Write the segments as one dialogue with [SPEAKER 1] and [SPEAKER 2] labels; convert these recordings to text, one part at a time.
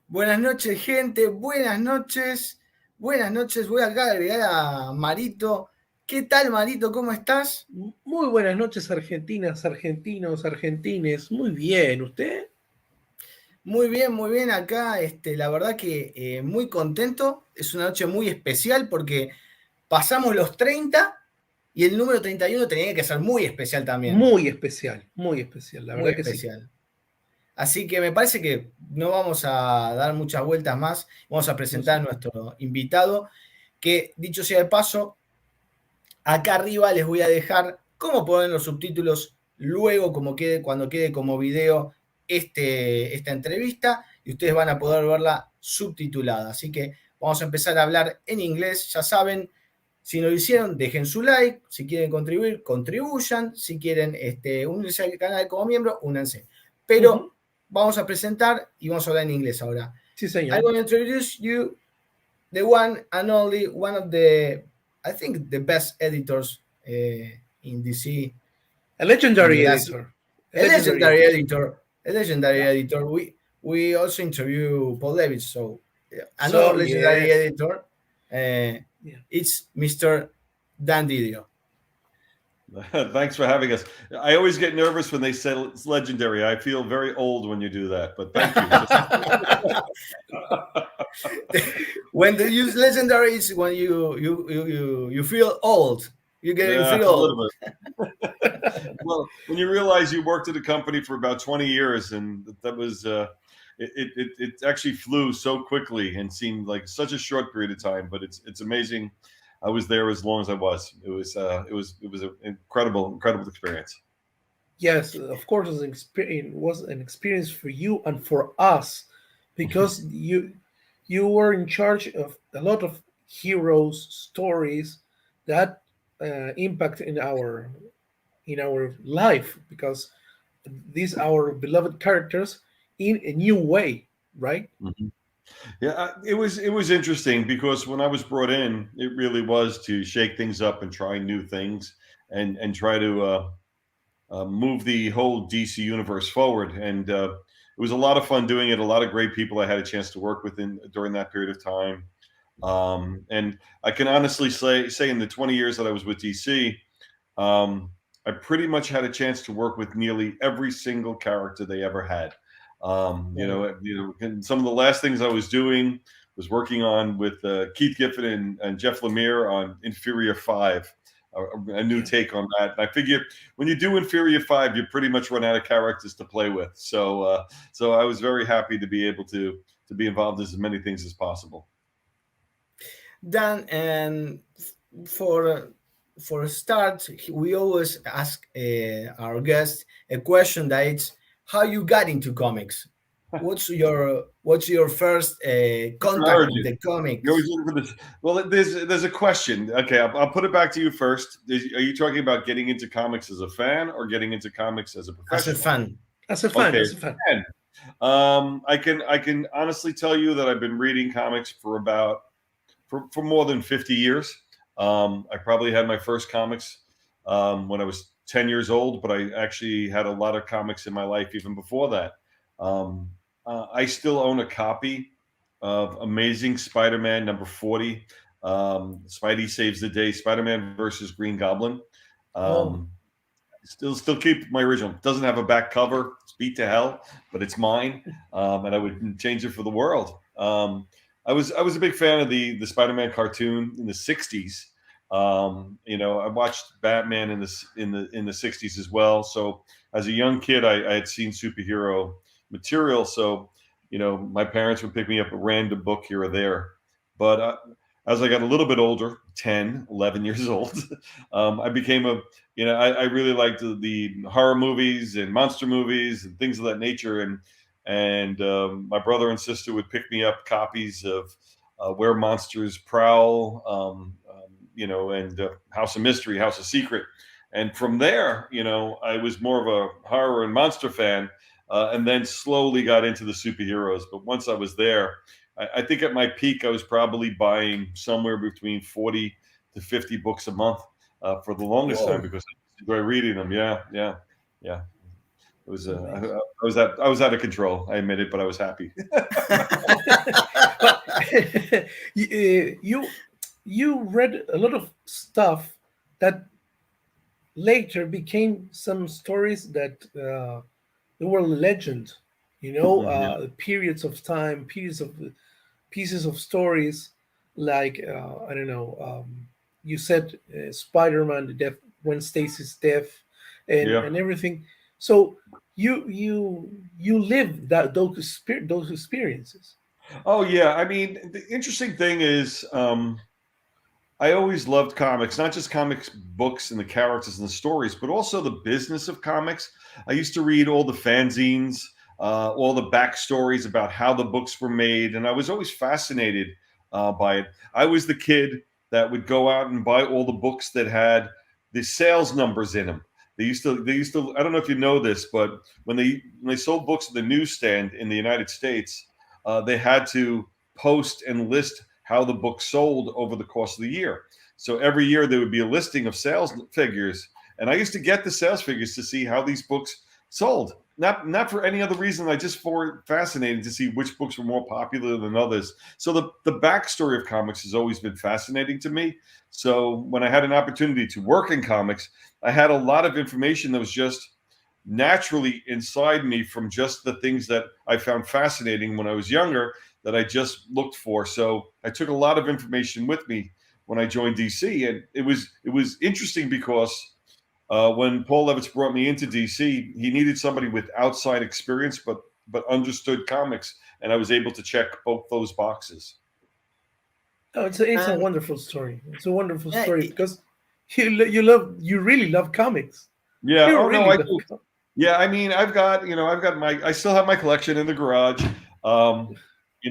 [SPEAKER 1] Buenas noches, gente. Buenas noches. Buenas noches. Voy acá a agregar a Marito. ¿Qué tal, Marito? ¿Cómo estás?
[SPEAKER 2] Muy buenas noches, argentinas, argentinos, argentines. Muy bien, ¿usted?
[SPEAKER 1] Muy bien acá. La verdad que muy contento. Es una noche muy especial porque pasamos los 30 y el número 31 tenía que ser muy especial también.
[SPEAKER 2] Muy especial, la
[SPEAKER 1] muy
[SPEAKER 2] verdad
[SPEAKER 1] especial.
[SPEAKER 2] que sí.
[SPEAKER 1] Así que me parece que no vamos a dar muchas vueltas más. Vamos a presentar a nuestro invitado, que dicho sea de paso, acá arriba les voy a dejar cómo poner los subtítulos luego, cuando quede como video esta entrevista, y ustedes van a poder verla subtitulada. Así que vamos a empezar a hablar en inglés. Ya saben, si no lo hicieron, dejen su like. Si quieren contribuir, contribuyan. Si quieren unirse al canal como miembro, únanse. Pero vamos a presentar y vamos a hablar en inglés ahora.
[SPEAKER 2] Sí, señor.
[SPEAKER 1] I want to introduce you the one and only, one of the, I think, the best editors in DC.
[SPEAKER 2] A legendary editor.
[SPEAKER 1] A legendary editor. We also interview Paul Levitz, so another legendary editor. It's Mr. Dan Didio.
[SPEAKER 3] Thanks for having us. I always get nervous when they say it's legendary. I feel very old when you do that, but thank
[SPEAKER 1] you. When they use legendary is when you feel old. You feel old.
[SPEAKER 3] Well, when you realize you worked at a company for about 20 years, and that was it actually flew so quickly and seemed like such a short period of time, but it's amazing. I was there as long as I was. It was an incredible experience.
[SPEAKER 2] Yes, of course, it was an experience for you and for us, because you were in charge of a lot of heroes stories that impact in our life, because these are beloved characters in a new way, right?
[SPEAKER 3] Mm-hmm. Yeah, it was interesting, because when I was brought in, it really was to shake things up and try new things and try to move the whole DC universe forward. And it was a lot of fun doing it. A lot of great people I had a chance to work with during that period of time. And I can honestly say in the 20 years that I was with DC, I pretty much had a chance to work with nearly every single character they ever had. And some of the last things I was doing was working on with Keith Giffen and Jeff Lemire on Inferior 5, a new take on that. And I figure when you do Inferior 5, you pretty much run out of characters to play with. So I was very happy to be able to be involved in as many things as possible.
[SPEAKER 1] Dan, and for a start, we always ask our guests a question that it's, how you got into comics? What's your first contact with the comics?
[SPEAKER 3] Well, there's a question. Okay, I'll put it back to you first. Are you talking about getting into comics as a fan or getting into comics as a professional?
[SPEAKER 1] As a fan.
[SPEAKER 3] Okay, as a fan. I can honestly tell you that I've been reading comics for more than 50 years. I probably had my first comics when I was 10 years old, but I actually had a lot of comics in my life even before that. I still own a copy of Amazing Spider-Man number 40. Spidey Saves the Day, Spider-Man versus Green Goblin. Still keep my original. It doesn't have a back cover. It's beat to hell, but it's mine. And I would change it for the world. I was a big fan of the Spider-Man cartoon in the 60s. I watched Batman in the 60s as well. So as a young kid, I had seen superhero material. So, my parents would pick me up a random book here or there. But as I got a little bit older, 10, 11 years old, I became I really liked the horror movies and monster movies and things of that nature. And my brother and sister would pick me up copies of Where Monsters Prowl, and House of Mystery, House of Secret. And from there, I was more of a horror and monster fan, and then slowly got into the superheroes. But once I was there, I think at my peak, I was probably buying somewhere between 40 to 50 books a month for the longest time,
[SPEAKER 1] Whoa.
[SPEAKER 3] because I enjoy reading them. Yeah. It was
[SPEAKER 2] Amazing.
[SPEAKER 3] I was out of control. I admit it, but I was happy.
[SPEAKER 2] But you read a lot of stuff that later became some stories that they were legend.
[SPEAKER 3] Yeah.
[SPEAKER 2] Periods of time, periods of pieces of stories, like I don't know. You said Spider-Man, the death, Gwen Stacy's death,
[SPEAKER 3] Yeah.
[SPEAKER 2] and everything. So you live those experiences.
[SPEAKER 3] Oh yeah. I mean, the interesting thing is, I always loved comics, not just comics books and the characters and the stories, but also the business of comics. I used to read all the fanzines, all the backstories about how the books were made, and I was always fascinated by it. I was the kid that would go out and buy all the books that had the sales numbers in them. They used to. I don't know if you know this, but when they sold books at the newsstand in the United States, they had to post and list how the book sold over the course of the year. So every year there would be a listing of sales figures, and I used to get the sales figures to see how these books sold. Not for any other reason. I just for fascinating to see which books were more popular than others. So the backstory of comics has always been fascinating to me. So when I had an opportunity to work in comics, I had a lot of information that was just naturally inside me from just the things that I found fascinating when I was younger, that I just looked for. So I took a lot of information with me when I joined DC, and it was interesting because when Paul Levitz brought me into DC, he needed somebody with outside experience, but understood comics, and I was able to check both those boxes.
[SPEAKER 2] Oh, it's a
[SPEAKER 1] And
[SPEAKER 2] wonderful story. It's a wonderful
[SPEAKER 1] yeah,
[SPEAKER 2] story because you really love comics.
[SPEAKER 3] Yeah.
[SPEAKER 2] You
[SPEAKER 3] Oh no,
[SPEAKER 2] really
[SPEAKER 3] I
[SPEAKER 2] love
[SPEAKER 3] do.
[SPEAKER 2] comics.
[SPEAKER 3] Yeah, I mean, I've got my, I still have my collection in the garage. Um,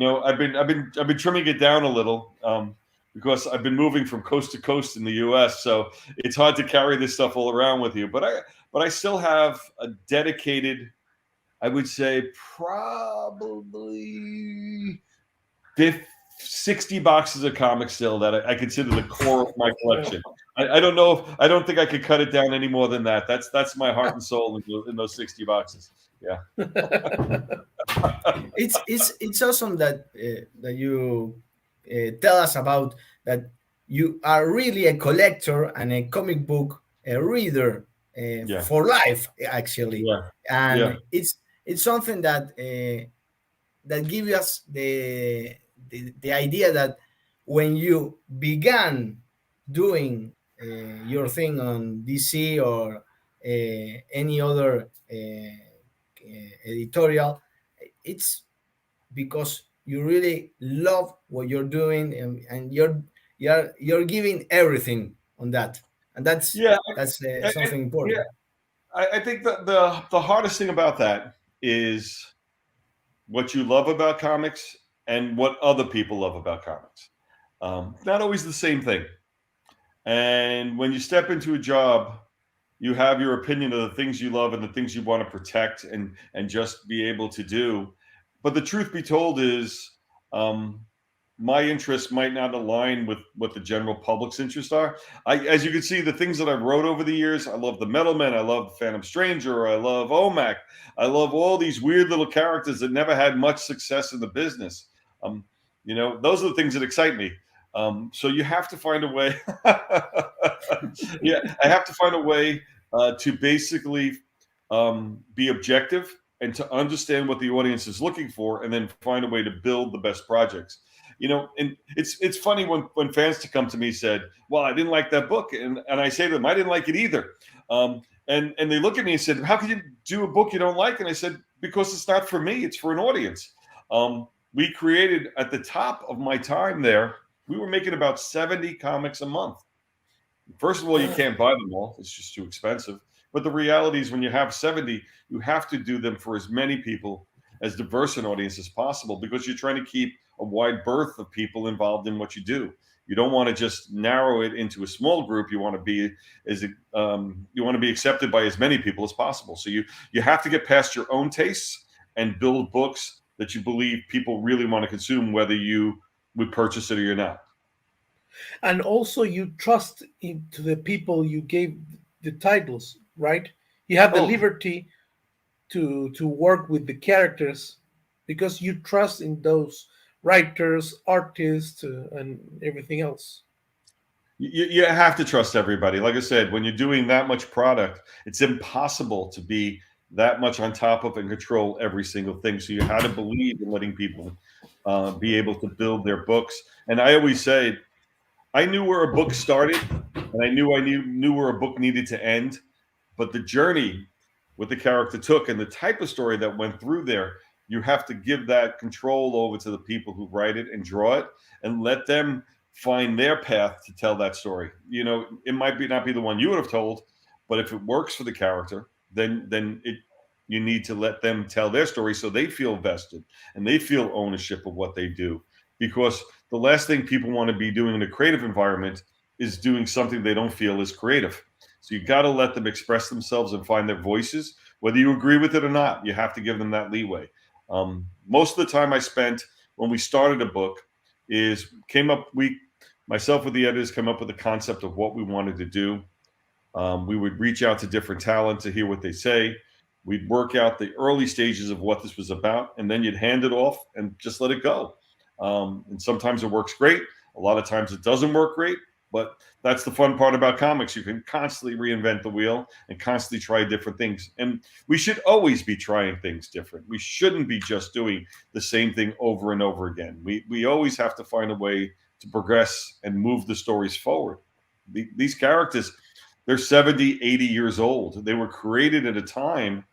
[SPEAKER 3] I've been trimming it down a little, because I've been moving from coast to coast in the U.S. So it's hard to carry this stuff all around with you. But I still have a dedicated, I would say, probably 50, 60 boxes of comics still that I consider the core of my collection. I don't know if I don't think I could cut it down any more than that. That's my heart and soul in those 60 boxes. Yeah.
[SPEAKER 1] it's awesome that that you tell us about that you are really a collector and a comic book a reader
[SPEAKER 3] Yeah.
[SPEAKER 1] for life actually,
[SPEAKER 3] Yeah. Yeah.
[SPEAKER 1] and it's something that that gives us the idea that when you began doing your thing on DC or any other editorial, it's because you really love what you're doing, and you're giving everything on that, and
[SPEAKER 3] Yeah.
[SPEAKER 1] that's
[SPEAKER 3] And,
[SPEAKER 1] something
[SPEAKER 3] yeah.
[SPEAKER 1] important.
[SPEAKER 3] I think that the hardest thing about that is what you love about comics and what other people love about comics. Not always the same thing. And when you step into a job, you have your opinion of the things you love and the things you want to protect and just be able to do. But the truth be told is, um, my interests might not align with what the general public's interests are. As you can see, the things that I've wrote over the years, I love the Metal Men, I love Phantom Stranger, I love OMAC, I love all these weird little characters that never had much success in the business. Um, those are the things that excite me. So you have to find a way. Yeah, I have to find a way to basically be objective and to understand what the audience is looking for, and then find a way to build the best projects. And it's funny when fans to come to me said, "Well, I didn't like that book," and I say to them, "I didn't like it either." And they look at me and said, "How can you do a book you don't like?" And I said, "Because it's not for me; it's for an audience." We created, at the top of my time there, we were making about 70 comics a month. First of all, you can't buy them all; it's just too expensive. But the reality is, when you have 70, you have to do them for as many people, as diverse an audience as possible, because you're trying to keep a wide berth of people involved in what you do. You don't want to just narrow it into a small group. You want to be accepted by as many people as possible. So you have to get past your own tastes and build books that you believe people really want to consume, whether you would purchase it or you're not.
[SPEAKER 2] And also, you trust into the people you gave the titles, right? You have the
[SPEAKER 3] Oh,
[SPEAKER 2] liberty to work with the characters because you trust in those writers, artists, and everything else.
[SPEAKER 3] you have to trust everybody. Like I said, when you're doing that much product, it's impossible to be that much on top of and control every single thing. So you had to believe in letting people be able to build their books. And I always say, I knew where a book started, and I knew where a book needed to end. But the journey what the character took and the type of story that went through there, you have to give that control over to the people who write it and draw it, and let them find their path to tell that story. You know, it might be not be the one you would have told, but if it works for the character, then it you need to let them tell their story so they feel vested and they feel ownership of what they do. Because the last thing people want to be doing in a creative environment is doing something they don't feel is creative. So you got to let them express themselves and find their voices, whether you agree with it or not. You have to give them that leeway. Most of the time I spent when we started a book is myself with the editors came up with the concept of what we wanted to do. We would reach out to different talent to hear what they say. We'd work out the early stages of what this was about, and then you'd hand it off and just let it go. And sometimes it works great. A lot of times it doesn't work great, but that's the fun part about comics. You can constantly reinvent the wheel and constantly try different things. And we should always be trying things different. We shouldn't be just doing the same thing over and over again. We always have to find a way to progress and move the stories forward. These characters, they're 70, 80 years old. They were created at a time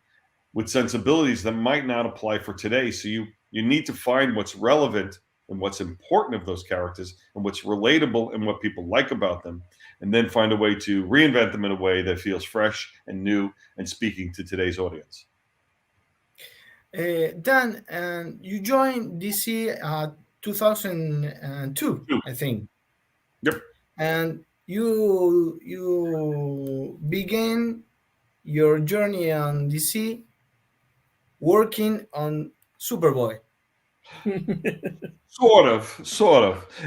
[SPEAKER 3] with sensibilities that might not apply for today. So you need to find what's relevant and what's important of those characters and what's relatable and what people like about them, and then find a way to reinvent them in a way that feels fresh and new and speaking to today's audience.
[SPEAKER 1] Dan, you joined DC 2002, I think.
[SPEAKER 3] Yep.
[SPEAKER 1] And you began your journey on DC working on Superboy.
[SPEAKER 3] Sort of.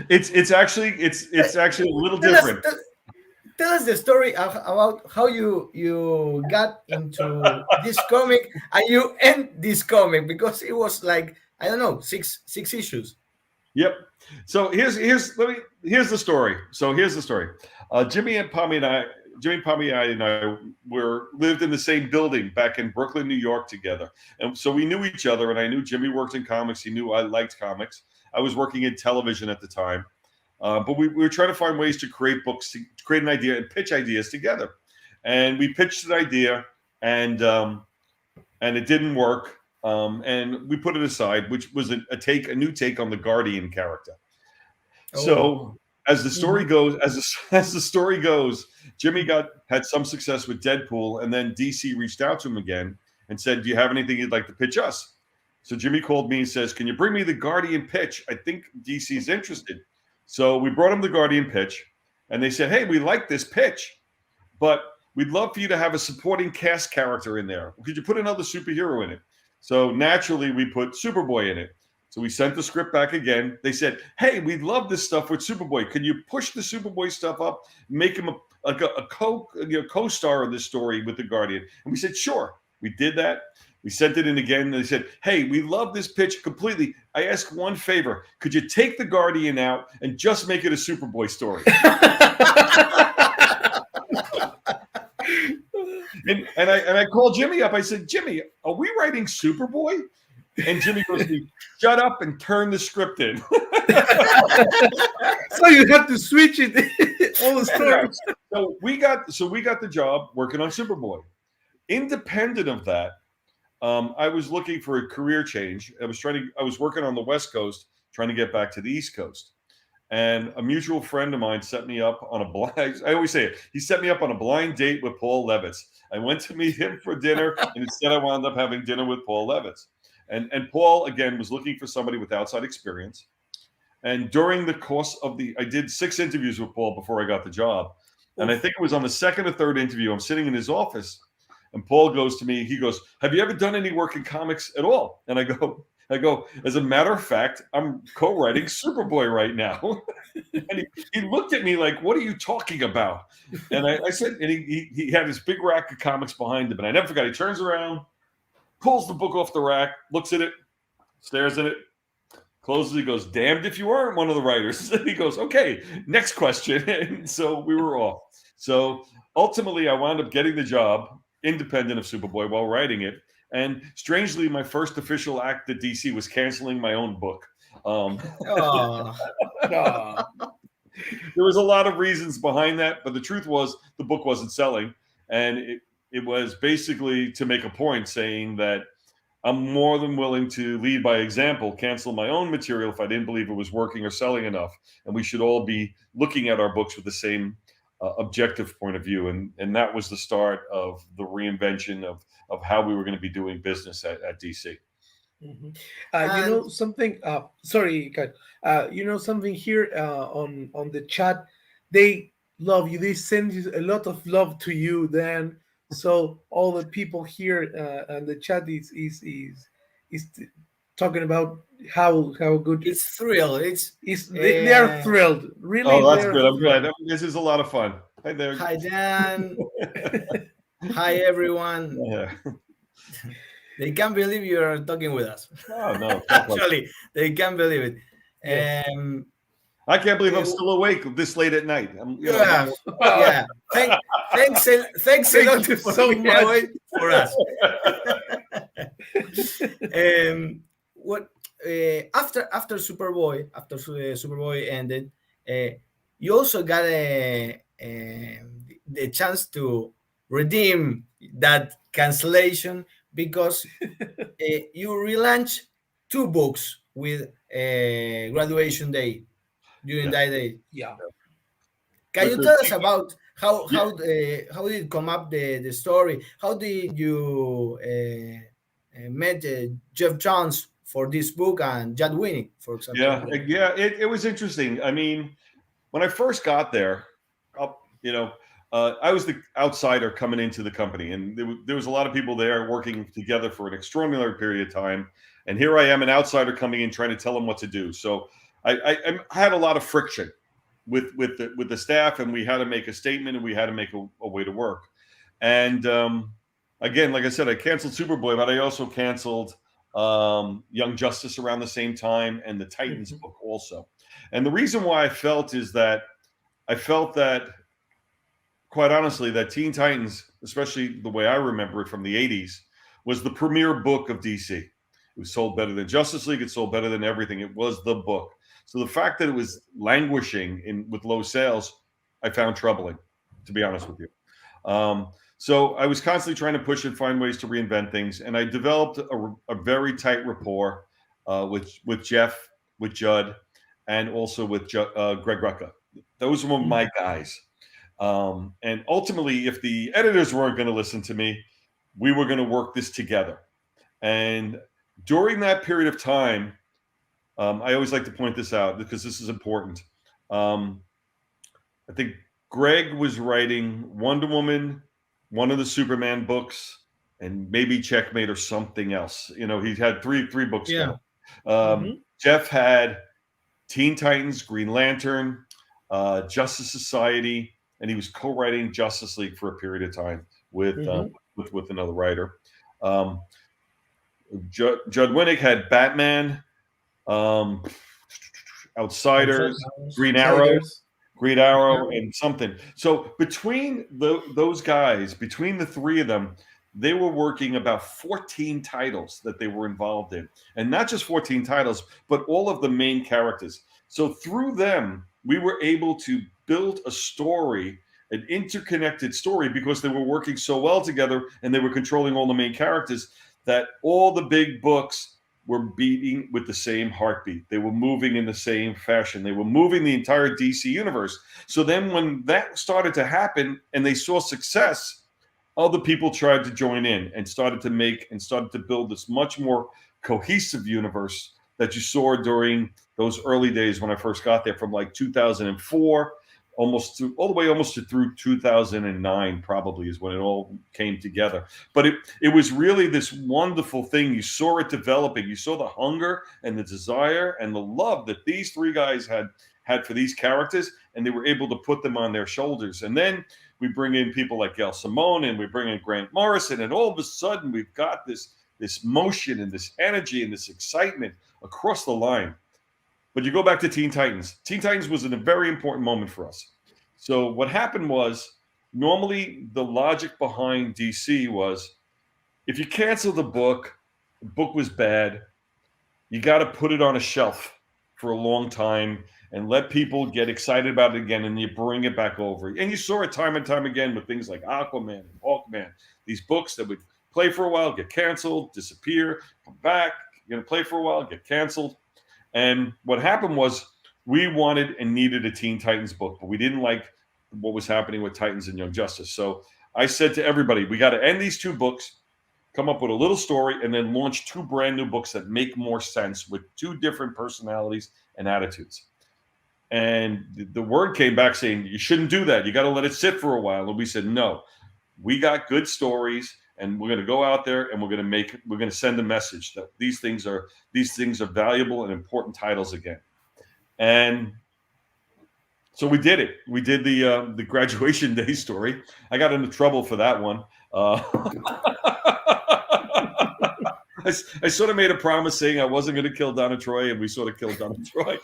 [SPEAKER 3] It's actually a little different.
[SPEAKER 1] Tell us the story about how you got into this comic and you end this comic, because it was like, I don't know, six issues.
[SPEAKER 3] Yep. So here's the story. Jimmy Palmiotti and I lived in the same building back in Brooklyn, New York together. And so we knew each other, and I knew Jimmy worked in comics. He knew I liked comics. I was working in television at the time. But we were trying to find ways to create books, to create an idea and pitch ideas together. And we pitched an idea, and it didn't work. And we put it aside, which was a new take on the Guardian character. Oh. So as the story goes, Jimmy had some success with Deadpool, and then DC reached out to him again and said, "Do you have anything you'd like to pitch us?" So Jimmy called me and says, "Can you bring me the Guardian pitch? I think DC's interested." So we brought him the Guardian pitch, and they said, "Hey, we like this pitch, but we'd love for you to have a supporting cast character in there. Could you put another superhero in it?" So naturally, we put Superboy in it. So we sent the script back again. They said, "Hey, we love this stuff with Superboy. Can you push the Superboy stuff up, make him a co-star of this story with the Guardian?" And we said, "Sure." We did that. We sent it in again, and they said, "Hey, we love this pitch completely. I ask one favor. Could you take the Guardian out and just make it a Superboy story?" and I called Jimmy up. I said, "Jimmy, are we writing Superboy?" And Jimmy goes to me, "Shut up and turn the script in."
[SPEAKER 2] So you have to switch it all the stories.
[SPEAKER 3] So we got the job working on Superboy. Independent of that, I was looking for a career change. I was working on the West Coast, trying to get back to the East Coast. And a mutual friend of mine set me up on a blind. I always say it. He set me up on a blind date with Paul Levitz. I went to meet him for dinner, and instead I wound up having dinner with Paul Levitz. And Paul, again, was looking for somebody with outside experience. And during the course of I did 6 interviews with Paul before I got the job. And I think it was on the second or third interview, I'm sitting in his office, and Paul goes to me, he goes, "Have you ever done any work in comics at all?" And I go, I go, as a matter of fact, I'm co-writing Superboy right now. And he looked at me like, what are you talking about? And I said, and he had this big rack of comics behind him. And I never forgot, he turns around, pulls the book off the rack, looks at it, stares at it, closes, he goes, damned if you aren't one of the writers. And he goes, okay, next question. And so we were off. So ultimately, I wound up getting the job independent of Superboy while writing it. And strangely, my first official act at DC was canceling my own book. There was a lot of reasons behind that, but the truth was the book wasn't selling. And it was basically to make a point saying that I'm more than willing to lead by example, cancel my own material if I didn't believe it was working or selling enough. And we should all be looking at our books with the same objective point of view. And that was the start of the reinvention of how we were going to be doing business at DC.
[SPEAKER 2] Mm-hmm. You know something? Sorry, Kat. You know something here on the chat. They love you. They send you a lot of love to you, Dan. So all the people here and the chat is talking about how good
[SPEAKER 1] it's thrilled.
[SPEAKER 2] They are thrilled. Really,
[SPEAKER 3] oh, that's good. I'm glad. This is a lot of fun. Hi there.
[SPEAKER 1] Hi Dan. Hi everyone.
[SPEAKER 3] Yeah.
[SPEAKER 1] They can't believe you are talking with us.
[SPEAKER 3] Oh no!
[SPEAKER 1] Actually, they can't believe it.
[SPEAKER 2] Yes.
[SPEAKER 3] I can't believe I'm still awake this late at night.
[SPEAKER 1] Yeah. Thanks a lot for
[SPEAKER 2] so
[SPEAKER 1] being
[SPEAKER 2] much
[SPEAKER 1] awake for us. What after Superboy, Superboy ended, you also got the chance to redeem that cancellation because you relaunched 2 books with Graduation Day during that day.
[SPEAKER 2] Yeah.
[SPEAKER 1] Can you tell us about how did it come up the story? How did you met Jeff Johns for this book and Nightwing, for example?
[SPEAKER 3] Yeah. It was interesting. I mean, when I first got there, I was the outsider coming into the company, and there was a lot of people there working together for an extraordinary period of time. And here I am, an outsider coming in, trying to tell them what to do. So I had a lot of friction with the staff, and we had to make a statement, and we had to make a way to work. And again, like I said, I canceled Superboy, but I also canceled Young Justice around the same time, and the Titans book also. And the reason why I felt that, quite honestly, that Teen Titans, especially the way I remember it from the 80s, was the premier book of DC. It was sold better than Justice League. It sold better than everything. It was the book. So the fact that it was languishing with low sales, I found troubling, to be honest with you. So I was constantly trying to push and find ways to reinvent things. And I developed a very tight rapport with Jeff, with Judd, and also with Greg Rucka. Those were my guys. And ultimately, if the editors weren't going to listen to me, we were going to work this together. And during that period of time, I always like to point this out because this is important. I think Greg was writing Wonder Woman, one of the Superman books, and maybe Checkmate or something else. He had three books.
[SPEAKER 1] Yeah.
[SPEAKER 3] Jeff had Teen Titans, Green Lantern, Justice Society, and he was co-writing Justice League for a period of time with another writer. Judd Winnick had Batman, Outsiders, Green Arrow, and something. So between those guys, between the three of them, they were working about 14 titles that they were involved in. And not just 14 titles, but all of the main characters. So through them, we were able to build a story, an interconnected story, because they were working so well together and they were controlling all the main characters, that all the big books were beating with the same heartbeat. They were moving in the same fashion. They were moving the entire DC universe. So then when that started to happen and they saw success, other people tried to join in and started to build this much more cohesive universe that you saw during those early days when I first got there, from like 2004 all the way almost to through 2009 probably is when it all came together. But it was really this wonderful thing. You saw it developing. You saw the hunger and the desire and the love that these three guys had for these characters, and they were able to put them on their shoulders. And then we bring in people like Gail Simone, and we bring in Grant Morrison, and all of a sudden we've got this motion and this energy and this excitement across the line. But you go back to Teen Titans. Teen Titans was a very important moment for us. So what happened was, normally the logic behind DC was, if you cancel the book was bad, you got to put it on a shelf for a long time and let people get excited about it again, and you bring it back over. And you saw it time and time again with things like Aquaman and Hawkman, these books that would play for a while, get canceled, disappear, come back, you're going to play for a while, get canceled. And what happened was, we wanted and needed a Teen Titans book, but we didn't like what was happening with Titans and Young Justice. So I said to everybody, we got to end these two books, come up with a little story, and then launch two brand new books that make more sense with two different personalities and attitudes. And the word came back saying, you shouldn't do that. You got to let it sit for a while. And we said, no, we got good stories, and we're going to go out there and we're going to send a message that these things are valuable and important titles again. And so we did it. We did the graduation day story. I got into trouble for that one. I sort of made a promise saying I wasn't going to kill Donna Troy, and we sort of killed Donna Troy.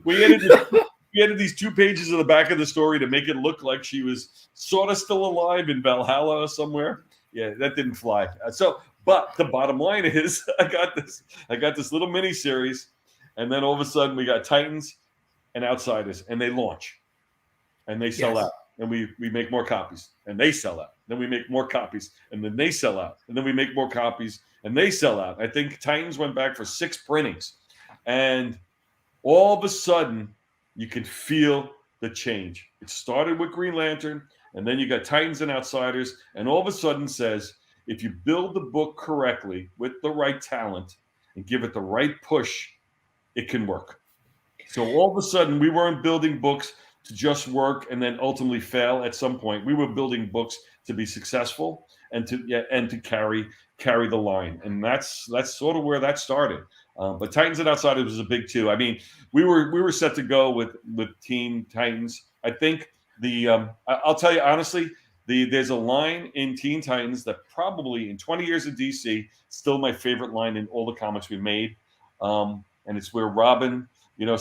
[SPEAKER 3] We added these 2 pages of the back of the story to make it look like she was sort of still alive in Valhalla somewhere. Yeah, that didn't fly. But the bottom line is, I got this little mini series, and then all of a sudden we got Titans and Outsiders, and they launch, and they sell out, and we make more copies, and they sell out. Then we make more copies, and then they sell out, and then we make more copies, and they sell out. I think Titans went back for 6 printings, and all of a sudden you could feel the change. It started with Green Lantern, and then you got Titans and Outsiders, and all of a sudden says, if you build the book correctly with the right talent and give it the right push, it can work. So all of a sudden, we weren't building books to just work and then ultimately fail at some point. We were building books to be successful and to carry the line, and that's sort of where that started. But Titans and Outsiders was a big two. I mean, we were set to go with Teen Titans. I think I'll tell you honestly, there's a line in Teen Titans that probably in 20 years of DC, still my favorite line in all the comics we made, and it's where Robin, I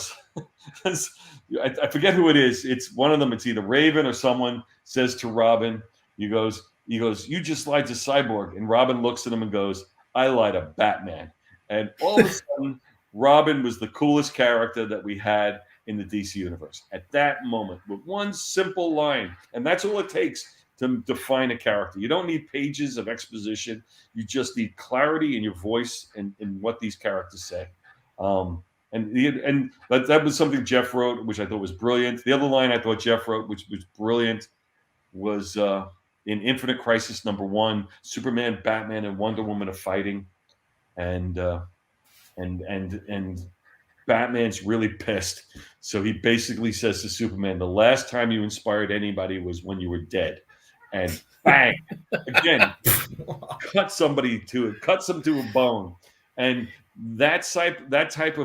[SPEAKER 3] forget who it is. It's one of them. It's either Raven or someone says to Robin, he goes, you just lied to Cyborg. And Robin looks at him and goes, I lied to Batman. And all of a sudden, Robin was the coolest character that we had in the DC universe at that moment with one simple line. And that's all it takes to define a character. You don't need pages of exposition. You just need clarity in your voice and in what these characters say. And that was something Jeff wrote, which I thought was brilliant. The other line I thought Jeff wrote, which was brilliant, was in Infinite Crisis #1, Superman, Batman, and Wonder Woman are fighting, and Batman's really pissed. So he basically says to Superman, "The last time you inspired anybody was when you were dead," and bang, again, cuts them to a bone, and that type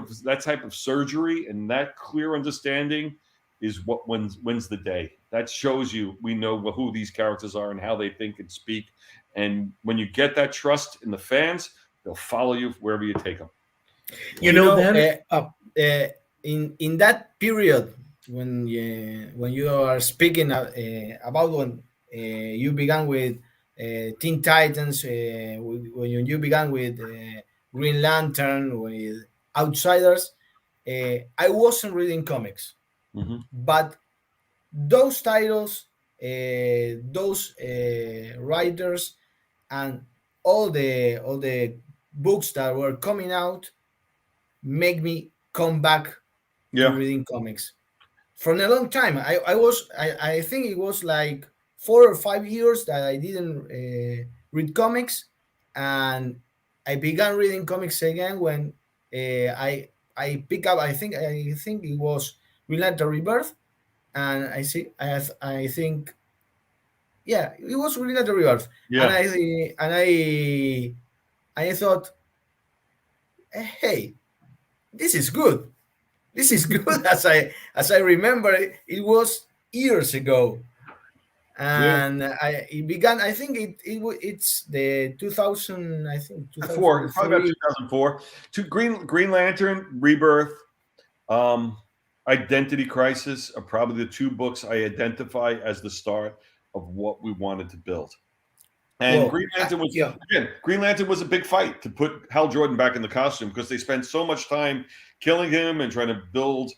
[SPEAKER 3] of surgery and that clear understanding is what wins the day. That shows you we know who these characters are and how they think and speak. And when you get that trust in the fans, they'll follow you wherever you take them.
[SPEAKER 1] In that period when you are speaking about when you began with Teen Titans, when you began with Green Lantern, with Outsiders, I wasn't reading comics, but those titles, those writers, and all the books that were coming out make me come back to reading comics. For a long time, I think it was like 4 or 5 years that I didn't read comics, and I began reading comics again when I I pick up. I think it was Green Lantern Rebirth, and I think yeah, it was Green Lantern Rebirth, and
[SPEAKER 3] Yeah.
[SPEAKER 1] I thought, hey, this is good. This is good. As I remember, it was years ago,
[SPEAKER 3] Yeah.
[SPEAKER 1] and it began. I think it's the 2000. I think
[SPEAKER 3] Four, probably about
[SPEAKER 1] 2003.
[SPEAKER 3] 2004. Green Lantern Rebirth, um, Identity Crisis are probably the two books I identify as the start of what we wanted to build. And
[SPEAKER 1] Well,
[SPEAKER 3] Green Lantern was a big fight to put Hal Jordan back in the costume because they spent so much time killing him and trying to build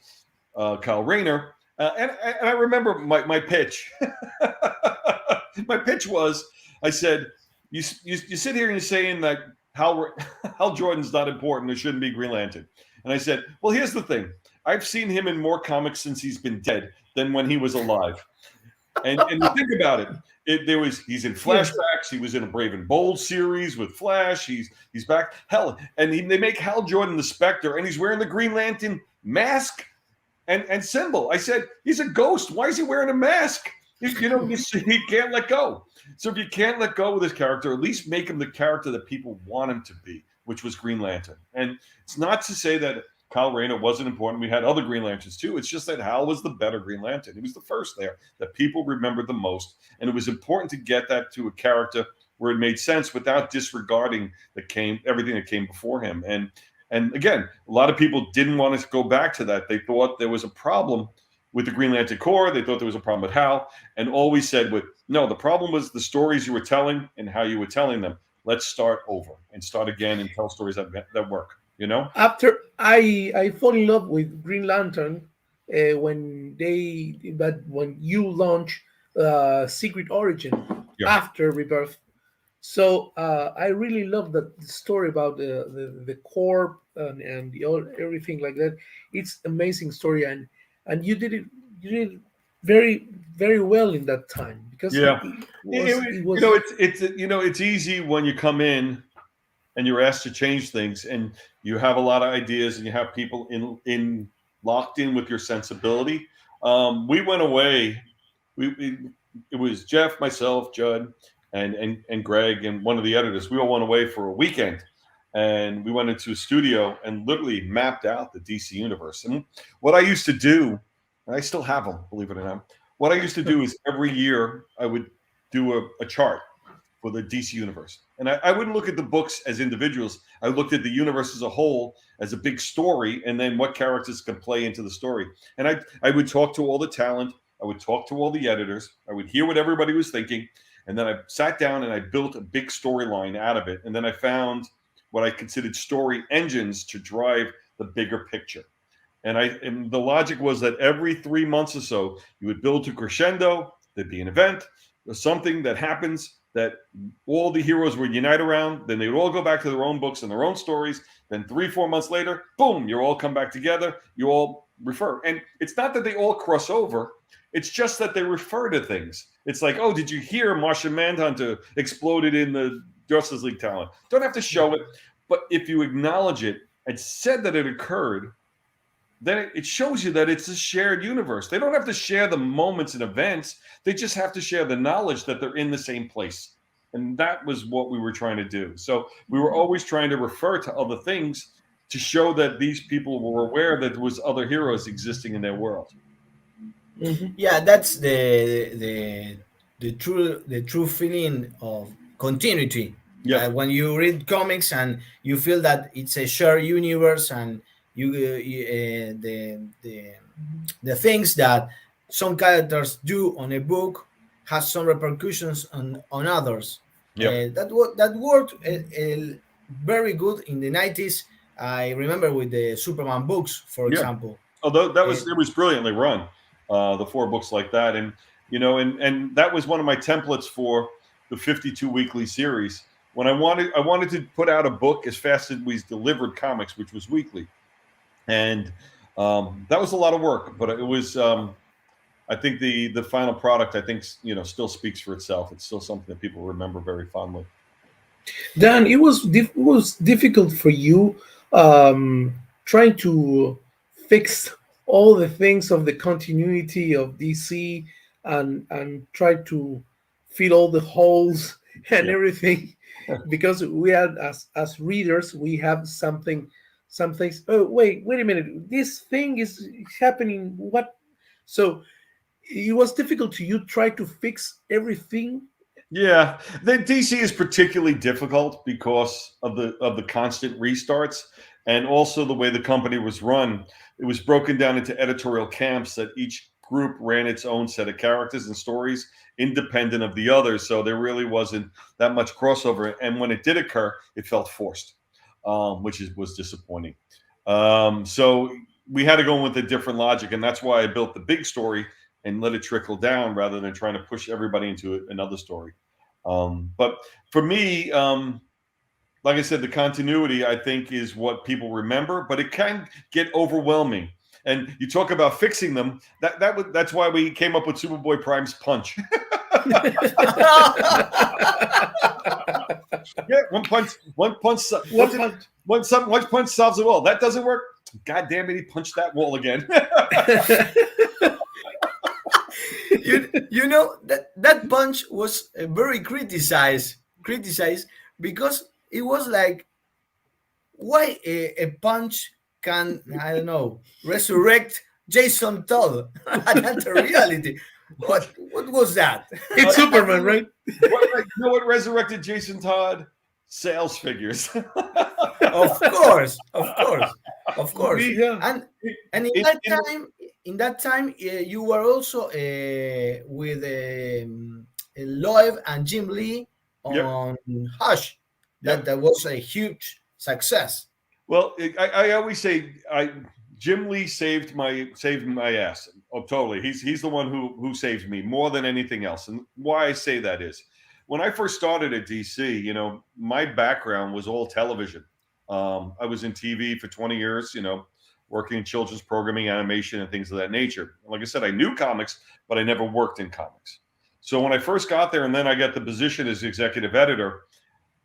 [SPEAKER 3] Kyle Rayner. And I remember my pitch. My pitch was, I said, you sit here and you're saying that Hal Jordan's not important. There shouldn't be Green Lantern. And I said, well, here's the thing. I've seen him in more comics since he's been dead than when he was alive. And you think about it. He's in flashbacks. He was in a Brave and Bold series with Flash. He's back. Hell, and they make Hal Jordan the Spectre, and he's wearing the Green Lantern mask and symbol. I said, he's a ghost. Why is he wearing a mask? He can't let go. So if you can't let go of this character, at least make him the character that people want him to be, which was Green Lantern. And it's not to say that Kyle Rayner wasn't important. We had other Green Lanterns too. It's just that Hal was the better Green Lantern. He was the first there that people remembered the most. And it was important to get that to a character where it made sense without disregarding everything that came before him. And again, a lot of people didn't want us to go back to that. They thought there was a problem with the Green Lantern Corps. They thought there was a problem with Hal. And all we said was, no, the problem was the stories you were telling and how you were telling them. Let's start over and start again and tell stories that work.
[SPEAKER 2] After I fall in love with Green Lantern when you launch Secret Origin after Rebirth. So I really love that story about the Corps and everything like that. It's amazing story, and you did it very, very well in that time because
[SPEAKER 3] it's easy when you come in and you're asked to change things and you have a lot of ideas and you have people in locked in with your sensibility. We went away. It was Jeff, myself, Judd, and Greg, and one of the editors. We all went away for a weekend, and we went into a studio and literally mapped out the DC universe. And what I used to do, and I still have them, believe it or not, what I used to do is every year I would do a chart for the DC universe. And I wouldn't look at the books as individuals. I looked at the universe as a whole, as a big story, and then what characters can play into the story. And I would talk to all the talent. I would talk to all the editors. I would hear what everybody was thinking. And then I sat down and I built a big storyline out of it. And then I found what I considered story engines to drive the bigger picture. And the logic was that every 3 months or so, you would build to crescendo. There'd be an event or something that happens that all the heroes would unite around. Then they would all go back to their own books and their own stories. Then 3-4 months later, boom, you all come back together. You all refer. And it's not that they all cross over. It's just that they refer to things. It's like, oh, did you hear Martian Manhunter exploded in the Justice League talent? Don't have to show it. But if you acknowledge it and said that it occurred, then it shows you that it's a shared universe. They don't have to share the moments and events. They just have to share the knowledge that they're in the same place. And that was what we were trying to do. So we were always trying to refer to other things to show that these people were aware that there was other heroes existing in their world.
[SPEAKER 1] Mm-hmm. Yeah, that's the true feeling of continuity.
[SPEAKER 3] Yeah.
[SPEAKER 1] When you read comics and you feel that it's a shared universe, and the things that some characters do on a book has some repercussions on others.
[SPEAKER 3] Yep.
[SPEAKER 1] That worked very good in the 90s. I remember with the Superman books, for example.
[SPEAKER 3] Although it was brilliantly run, the 4 books like that, and that was one of my templates for the 52 weekly series. When I wanted to put out a book as fast as we delivered comics, which was weekly. And that was a lot of work, but it was. I think the final product, I think, still speaks for itself. It's still something that people remember very fondly.
[SPEAKER 2] Dan, it was difficult for you trying to fix all the things of the continuity of DC, and try to fill all the holes and
[SPEAKER 3] Yeah.
[SPEAKER 2] everything, because we are, as readers, we have some things. Oh, wait a minute, this thing is happening. What? So it was difficult to you try to fix everything.
[SPEAKER 3] Yeah, the DC is particularly difficult because of the constant restarts, and also the way the company was run. It was broken down into editorial camps that each group ran its own set of characters and stories independent of the others. So there really wasn't that much crossover. And when it did occur, it felt forced, was disappointing. So we had to go in with a different logic, and that's why I built the big story and let it trickle down rather than trying to push everybody into another story. But for me, like I said, the continuity, I think, is what people remember, but it can get overwhelming. And you talk about fixing them. That's why we came up with Superboy Prime's punch. Yeah, one punch solves it all. That doesn't work. God damn it, he punched that wall again.
[SPEAKER 1] You know that punch was very criticized because it was like, why a punch can, I don't know, resurrect Jason Todd? That's a reality. What was that?
[SPEAKER 2] It's Superman, right?
[SPEAKER 3] You know what resurrected Jason Todd? Sales figures.
[SPEAKER 1] Of course.
[SPEAKER 2] Yeah.
[SPEAKER 1] And in that time, you were also with Loeb and Jim Lee on Hush. That was a huge success.
[SPEAKER 3] Well, I always say Jim Lee saved my ass. Oh, totally. He's the one who saved me more than anything else. And why I say that is, when I first started at DC, my background was all television. I was in TV for 20 years, working in children's programming, animation, and things of that nature. Like I said, I knew comics, but I never worked in comics. So when I first got there, and then I got the position as executive editor,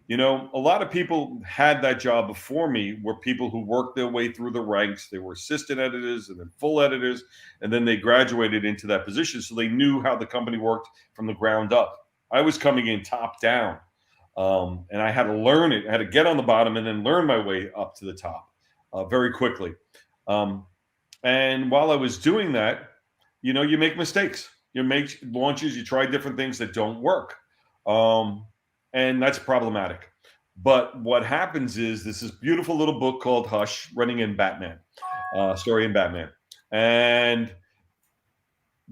[SPEAKER 3] a lot of people had that job before me, were people who worked their way through the ranks. They were assistant editors and then full editors, and then they graduated into that position. So they knew how the company worked from the ground up. I was coming in top down, and I had to learn it. I had to get on the bottom and then learn my way up to the top very quickly. And while I was doing that, you make mistakes. You make launches, you try different things that don't work. And that's problematic. But what happens is this beautiful little book called Hush, running in Batman, story in Batman. And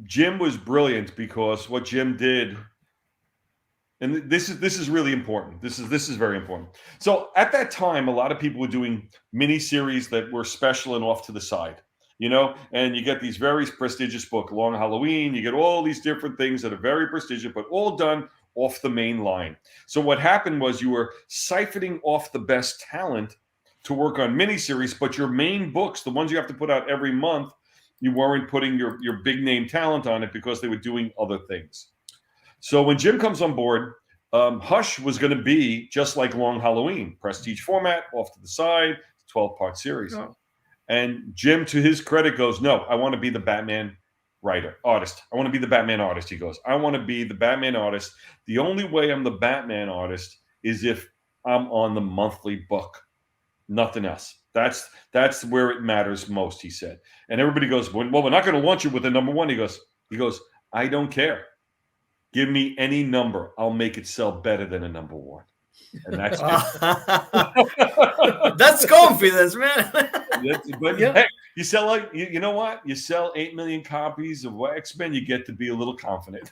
[SPEAKER 3] Jim was brilliant because what Jim did, and this is really important. This is very important. So at that time, a lot of people were doing mini series that were special and off to the side, and you get these very prestigious book, Long Halloween. You get all these different things that are very prestigious, but all done off the main line. So what happened was you were siphoning off the best talent to work on miniseries, but your main books, the ones you have to put out every month, you weren't putting your big name talent on it because they were doing other things. So when Jim comes on board, Hush was going to be just like Long Halloween, prestige format, off to the side, 12-part series. Oh. And Jim, to his credit, goes, no, I want to be the Batman artist. I want to be the Batman artist. He goes, I want to be the Batman artist. The only way I'm the Batman artist is if I'm on the monthly book. Nothing else. That's where it matters most, he said. And everybody goes, well, we're not going to launch you with a number one. He goes, I don't care. Give me any number. I'll make it sell better than a number one. And that's
[SPEAKER 1] that's confidence, man.
[SPEAKER 3] But yeah, hey, you sell like you know what? You sell 8 million copies of X-Men, you get to be a little confident.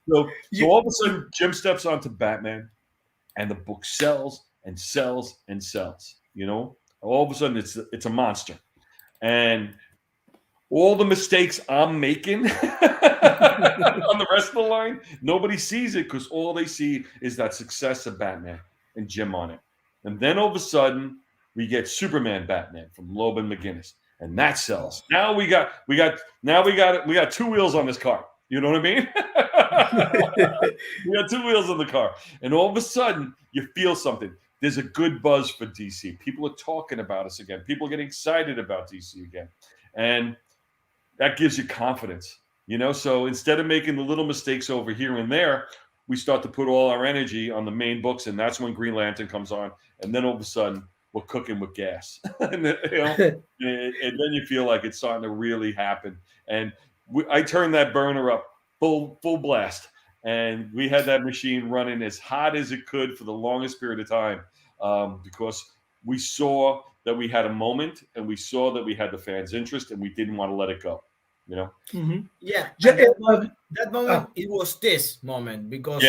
[SPEAKER 3] So all of a sudden, Jim steps onto Batman, and the book sells and sells and sells. All of a sudden, it's a monster, and all the mistakes I'm making on the rest of the line, nobody sees it because all they see is that success of Batman and Jim on it. And then all of a sudden, we get Superman Batman from Loeb and McGinnis, and that sells. Now we got two wheels on this car. You know what I mean? We got two wheels on the car, and all of a sudden, you feel something. there's a good buzz for DC. People are talking about us again. People are getting excited about DC again. And that gives you confidence, So instead of making the little mistakes over here and there, we start to put all our energy on the main books, and that's when Green Lantern comes on. And then all of a sudden, we're cooking with gas. and then you feel like it's starting to really happen. And I turned that burner up full blast. And we had that machine running as hot as it could for the longest period of time, because we saw that we had a moment, and we saw that we had the fans' interest, and we didn't want to let it go.
[SPEAKER 2] Mm-hmm.
[SPEAKER 1] Yeah. That moment, it was this moment, because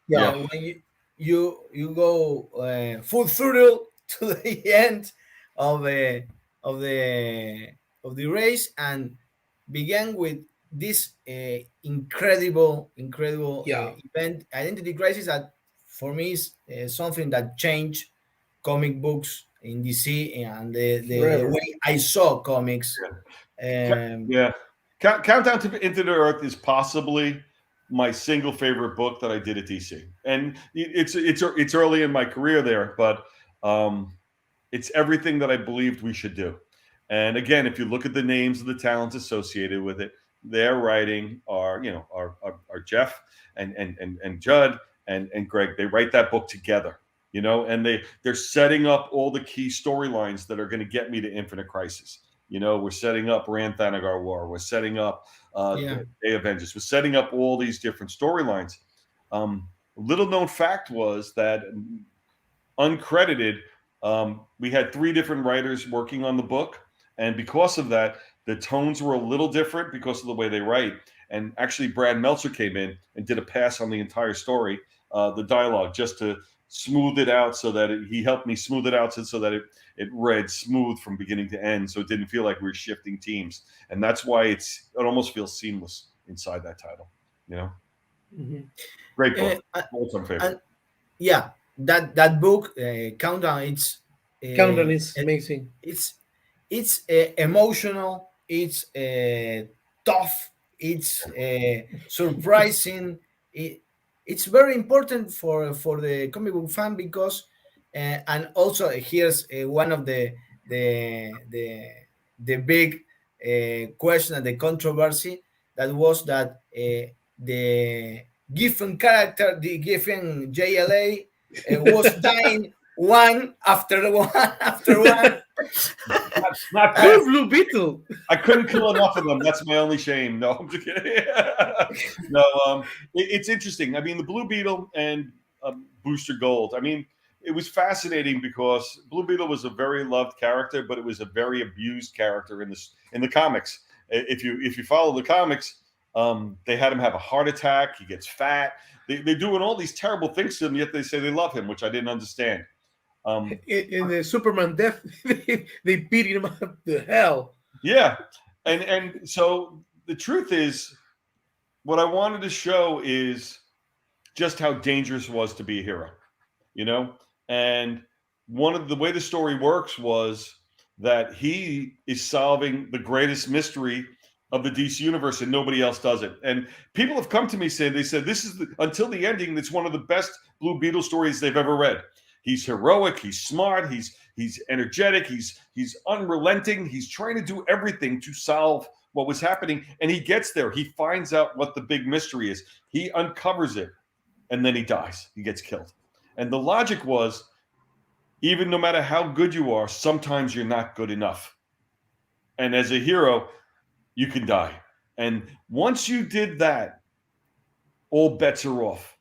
[SPEAKER 1] when you go full throttle to the end of the race, and began with this incredible event, Identity Crisis, that for me is something that changed comic books in DC and the way I saw comics.
[SPEAKER 3] Countdown to Into the Earth is possibly my single favorite book that I did at DC, and it's early in my career there, but it's everything that I believed we should do. And again, if you look at the names of the talents associated with it, their writing are Jeff and Judd and Greg. They write that book together, and they're setting up all the key storylines that are going to get me to Infinite Crisis. We're setting up Rand Thanagar War. We're setting up Day Avengers. We're setting up all these different storylines. Little known fact was that, uncredited, we had 3 different writers working on the book. And because of that, the tones were a little different because of the way they write. And actually, Brad Meltzer came in and did a pass on the entire story, the dialogue, just to smooth it out, so that he helped me smooth it out so that it read smooth from beginning to end, so it didn't feel like we were shifting teams. And that's why it almost feels seamless inside that title.
[SPEAKER 2] Mm-hmm.
[SPEAKER 3] Great book. All-time favorite.
[SPEAKER 1] That book, Countdown.
[SPEAKER 2] Countdown is amazing.
[SPEAKER 1] It's emotional. It's tough. It's surprising. It's very important for the comic book fan, because and also here's one of the big question and the controversy, that was that the given character, the given JLA, was dying one after one.
[SPEAKER 3] Not
[SPEAKER 2] Blue Beetle.
[SPEAKER 3] I couldn't kill enough of them. That's my only shame. No, I'm just kidding. No, it's interesting. I mean, the Blue Beetle and Booster Gold. I mean, it was fascinating because Blue Beetle was a very loved character, but it was a very abused character in the comics. If you follow the comics, they had him have a heart attack. He gets fat. They're doing all these terrible things to him, yet they say they love him, which I didn't understand.
[SPEAKER 2] In the Superman death, they beat him up to hell.
[SPEAKER 3] Yeah, and so the truth is, what I wanted to show is just how dangerous it was to be a hero, And one of the way the story works was that he is solving the greatest mystery of the DC universe, and nobody else does it. And people have come to me saying, they said, this is until the ending, it's one of the best Blue Beetle stories they've ever read. He's heroic. He's smart. He's energetic. He's unrelenting. He's trying to do everything to solve what was happening. And he gets there. He finds out what the big mystery is. He uncovers it, and then he dies. He gets killed. And the logic was, even no matter how good you are, sometimes you're not good enough. And as a hero, you can die. And once you did that, all bets are off.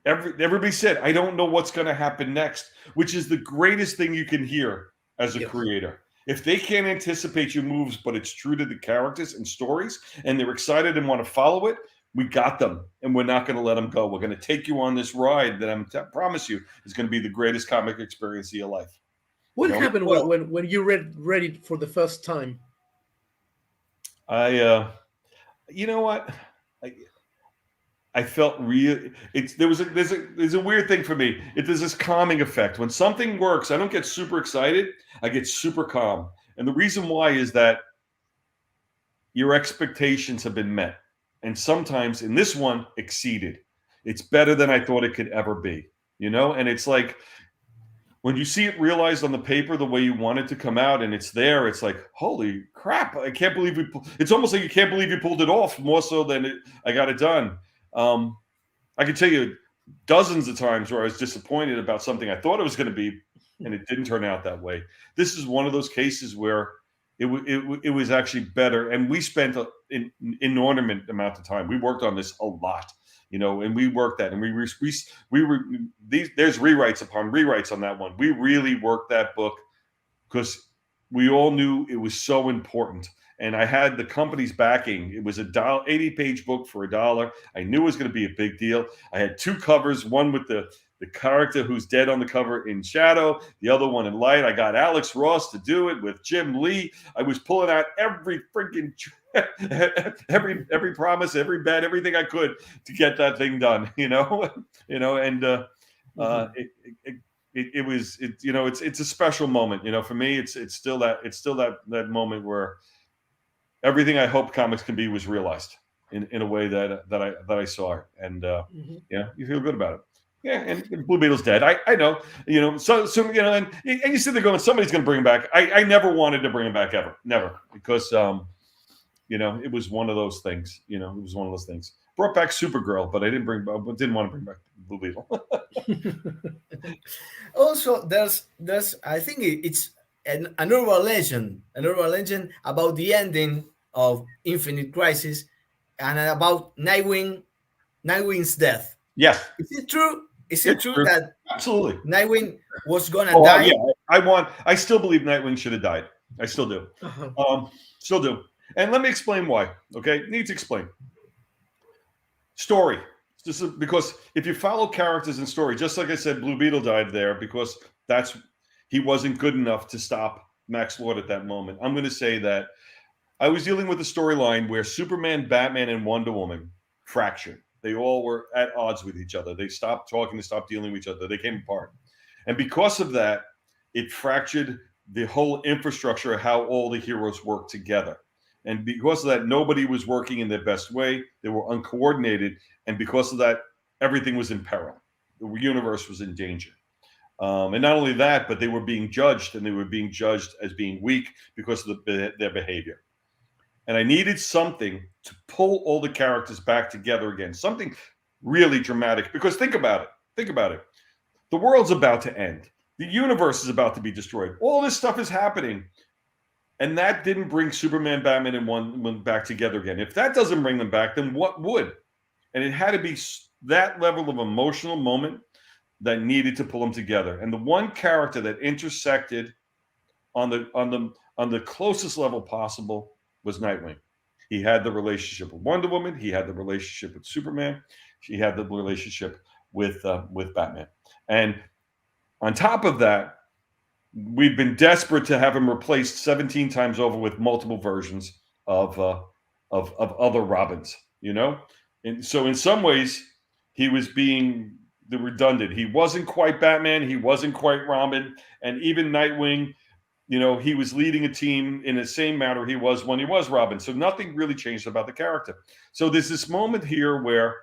[SPEAKER 3] Everybody said, I don't know what's going to happen next, which is the greatest thing you can hear as a creator. If they can't anticipate your moves, but it's true to the characters and stories, and they're excited and want to follow it, we got them, and we're not going to let them go. We're going to take you on this ride that I promise you is going to be the greatest comic experience of your life.
[SPEAKER 2] What happened when you read it for the first time?
[SPEAKER 3] You know what? I felt real. There's a weird thing for me. There's this calming effect. When something works, I don't get super excited. I get super calm. And the reason why is that your expectations have been met. And sometimes in this one, exceeded. It's better than I thought it could ever be. And it's like, when you see it realized on the paper the way you want it to come out, and it's there, it's like, holy crap! I can't believe it's almost like you can't believe you pulled it off, more so than I got it done. I can tell you dozens of times where I was disappointed about something I thought it was going to be, and it didn't turn out that way. This is one of those cases where it was actually better, and we spent an inordinate amount of time. We worked on this a lot, and we worked that, and there's rewrites upon rewrites on that one. We really worked that book because we all knew it was so important. And I had the company's backing. It was a 80-page book for $1. I knew it was going to be a big deal. I had 2 covers, one with the character who's dead on the cover in shadow, the other one in light. I got Alex Ross to do it with Jim Lee. I was pulling out every freaking every promise, every bet, everything I could to get that thing done. It's a special moment. For me, it's still that moment where everything I hoped comics can be was realized in a way that I saw it, and you feel good about it. Yeah, and Blue Beetle's dead. I know, so and you sit there going, somebody's going to bring him back. I never wanted to bring him back ever, never, because it was one of those things. It was one of those things. Brought back Supergirl, but I didn't want to bring back Blue Beetle.
[SPEAKER 1] Also, there's I think it's an urban legend about the ending of Infinite Crisis and about Nightwing's death.
[SPEAKER 3] Yes.
[SPEAKER 1] Is it true? Is it true that
[SPEAKER 3] absolutely
[SPEAKER 1] Nightwing was gonna die?
[SPEAKER 3] Yeah, I still believe Nightwing should have died. I still do. Still do. And let me explain why. Okay, need to explain. Story. This is because if you follow characters in story, just like I said, Blue Beetle died there because he wasn't good enough to stop Max Lord at that moment. I'm going to say that I was dealing with a storyline where Superman, Batman, and Wonder Woman fractured. They all were at odds with each other. They stopped talking. They stopped dealing with each other. They came apart. And because of that, it fractured the whole infrastructure of how all the heroes work together. And because of that, nobody was working in their best way. They were uncoordinated. And because of that, everything was in peril. The universe was in danger. And not only that, but they were being judged, and they were being judged as being weak because of their behavior. And I needed something to pull all the characters back together again, something really dramatic. Because think about it. The world's about to end. The universe is about to be destroyed. All this stuff is happening. And that didn't bring Superman, Batman, and one back together again. If that doesn't bring them back, then what would? And it had to be that level of emotional moment that needed to pull them together. And the one character that intersected on the closest level possible was Nightwing. He had the relationship with Wonder Woman. He had the relationship with Superman. He had the relationship with Batman. And on top of that, we've been desperate to have him replaced 17 times over with multiple versions of other Robins, And so in some ways, he was being redundant. He wasn't quite Batman. He wasn't quite Robin. And even Nightwing, he was leading a team in the same manner he was when he was Robin. So nothing really changed about the character. So there's this moment here where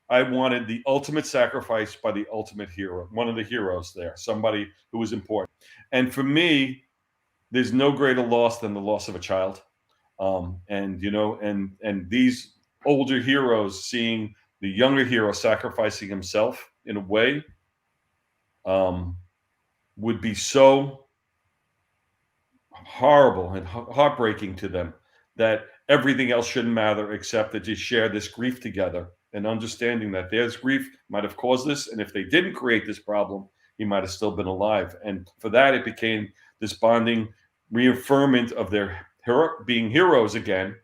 [SPEAKER 3] I wanted the ultimate sacrifice by the ultimate hero, one of the heroes there, somebody who was important. And for me, there's no greater loss than the loss of a child. And these older heroes seeing the younger hero sacrificing himself in a way would be so horrible and heartbreaking to them that everything else shouldn't matter except that you share this grief together, and understanding that their grief might have caused this, and if they didn't create this problem, he might have still been alive. And for that, it became this bonding reaffirmment of their being heroes again,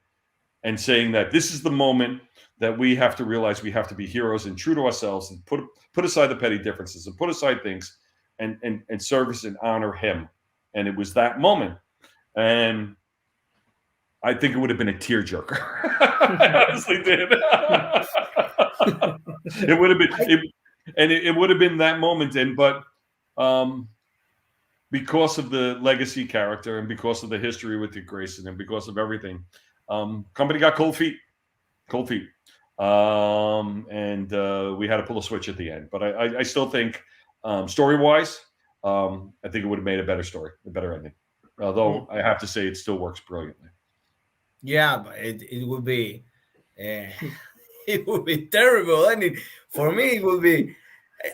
[SPEAKER 3] and saying that this is the moment that we have to realize we have to be heroes and true to ourselves, and put aside the petty differences and put aside things and service and honor him. And it was that moment. And I think it would have been a tearjerker. I honestly did. It would have been, it would have been that moment. But because of the legacy character, and because of the history with Dick Grayson, and because of everything, company got cold feet. And we had to pull a switch at the end. But I still think, story-wise, I think it would have made a better story, a better ending. Although I have to say, it still works brilliantly.
[SPEAKER 1] Yeah, but it would be it would be terrible. I mean, for me, it would be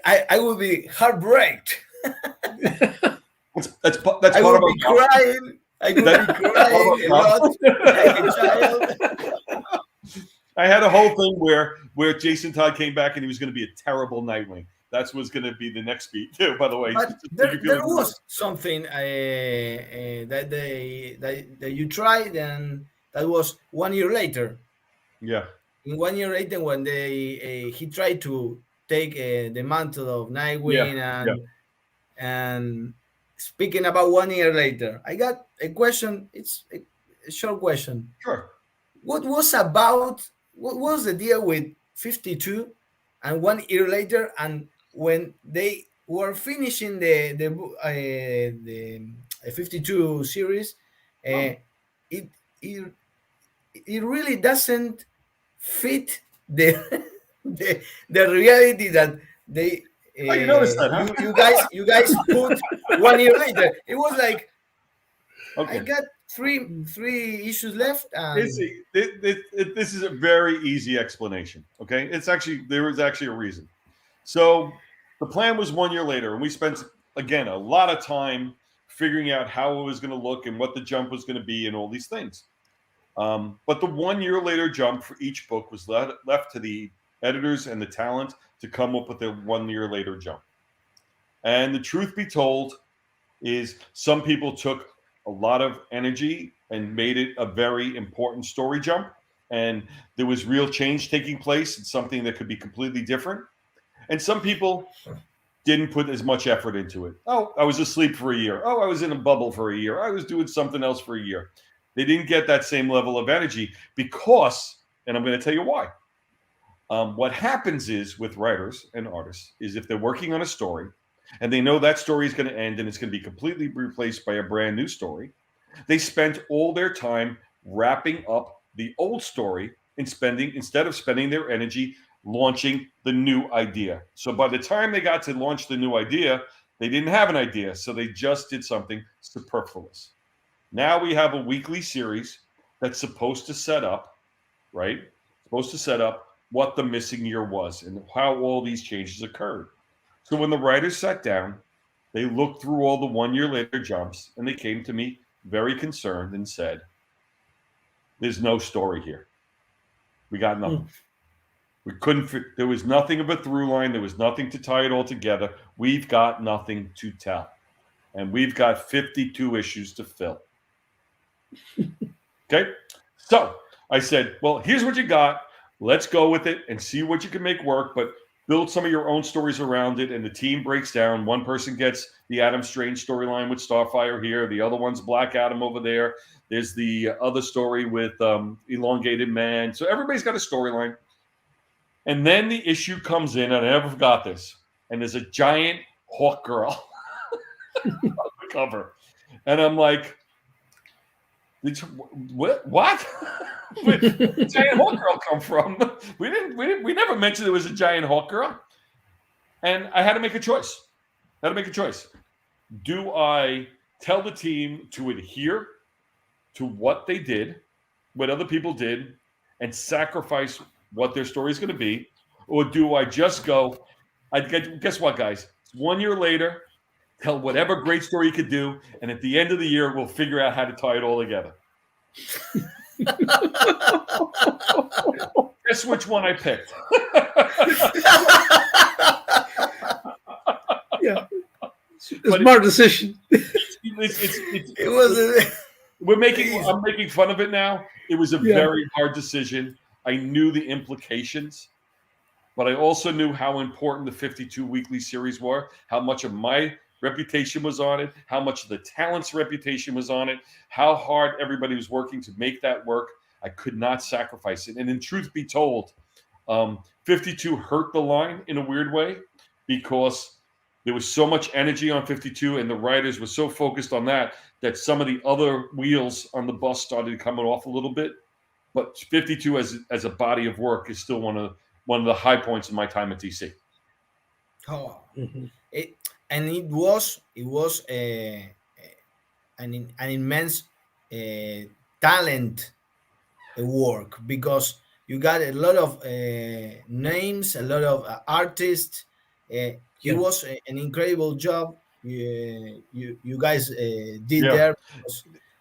[SPEAKER 1] I would be heartbreaked.
[SPEAKER 3] That's part
[SPEAKER 1] I
[SPEAKER 3] of
[SPEAKER 1] would
[SPEAKER 3] our
[SPEAKER 1] be crying. I could be crying a lot like a child.
[SPEAKER 3] I had a whole thing where Jason Todd came back and he was going to be a terrible Nightwing. That was going to be the next beat too. By the way,
[SPEAKER 1] But there was something that you tried, and that was 1 year later.
[SPEAKER 3] Yeah.
[SPEAKER 1] In 1 year later, when he tried to take the mantle of Nightwing, and speaking about 1 year later, I got a question. It's a short question.
[SPEAKER 3] Sure.
[SPEAKER 1] What was the deal with 52 and 1 year later, and when they were finishing the 52 series, it really doesn't fit the the reality that they
[SPEAKER 3] you noticed that, huh?
[SPEAKER 1] you guys put 1 year later. It was like,
[SPEAKER 3] okay.
[SPEAKER 1] I got three issues left.
[SPEAKER 3] This is a very easy explanation. Okay, there was actually a reason. So the plan was 1 year later, and we spent again a lot of time figuring out how it was going to look and what the jump was going to be and all these things. But the 1 year later jump for each book was left to the editors and the talent to come up with a 1 year later jump. And the truth be told is some people took a lot of energy and made it a very important story jump. And there was real change taking place. It's something that could be completely different. And some people didn't put as much effort into it. Oh, I was asleep for a year. Oh, I was in a bubble for a year. I was doing something else for a year. They didn't get that same level of energy because, and I'm going to tell you why. What happens is with writers and artists is if they're working on a story and they know that story is going to end and it's going to be completely replaced by a brand new story, they spent all their time wrapping up the old story and instead of spending their energy launching the new idea. So by the time they got to launch the new idea, they didn't have an idea. So they just did something superfluous. Now we have a weekly series that's supposed to set up, right? Supposed to set up what the missing year was and how all these changes occurred. So when the writers sat down, they looked through all the 1 year later jumps and they came to me very concerned and said, there's no story here. We got nothing. We couldn't fit, there was nothing of a through line. There was nothing to tie it all together. We've got nothing to tell. And we've got 52 issues to fill. Okay. So I said, well, here's what you got. Let's go with it and see what you can make work, but build some of your own stories around it. And the team breaks down. One person gets the Adam Strange storyline with Starfire here. The other one's Black Adam over there. There's the other story with Elongated Man. So everybody's got a storyline. And then the issue comes in, and I never forgot this. And there's a giant hawk girl on the cover. And I'm like, what? Where did the giant hawk girl come from? We never mentioned there was a giant hawk girl. And I had to make a choice. Do I tell the team to adhere to what they did, what other people did, and sacrifice what their story is going to be? Or do I just go, guess what, guys? 1 year later, tell whatever great story you could do, and at the end of the year, we'll figure out how to tie it all together. Guess which one I picked?
[SPEAKER 2] Yeah, smart decision.
[SPEAKER 1] It was.
[SPEAKER 3] I'm making fun of it now. It was a very hard decision. I knew the implications, but I also knew how important the 52 weekly series were, how much of my reputation was on it, how much of the talent's reputation was on it, how hard everybody was working to make that work. I could not sacrifice it. And in truth be told, 52 hurt the line in a weird way because there was so much energy on 52 and the writers were so focused on that some of the other wheels on the bus started coming off a little bit. But 52 as a body of work is still one of the high points in my time at DC.
[SPEAKER 1] Oh, and it was an immense talent work, because you got a lot of names, a lot of artists. It was an incredible job you guys did
[SPEAKER 3] Yeah.
[SPEAKER 1] there.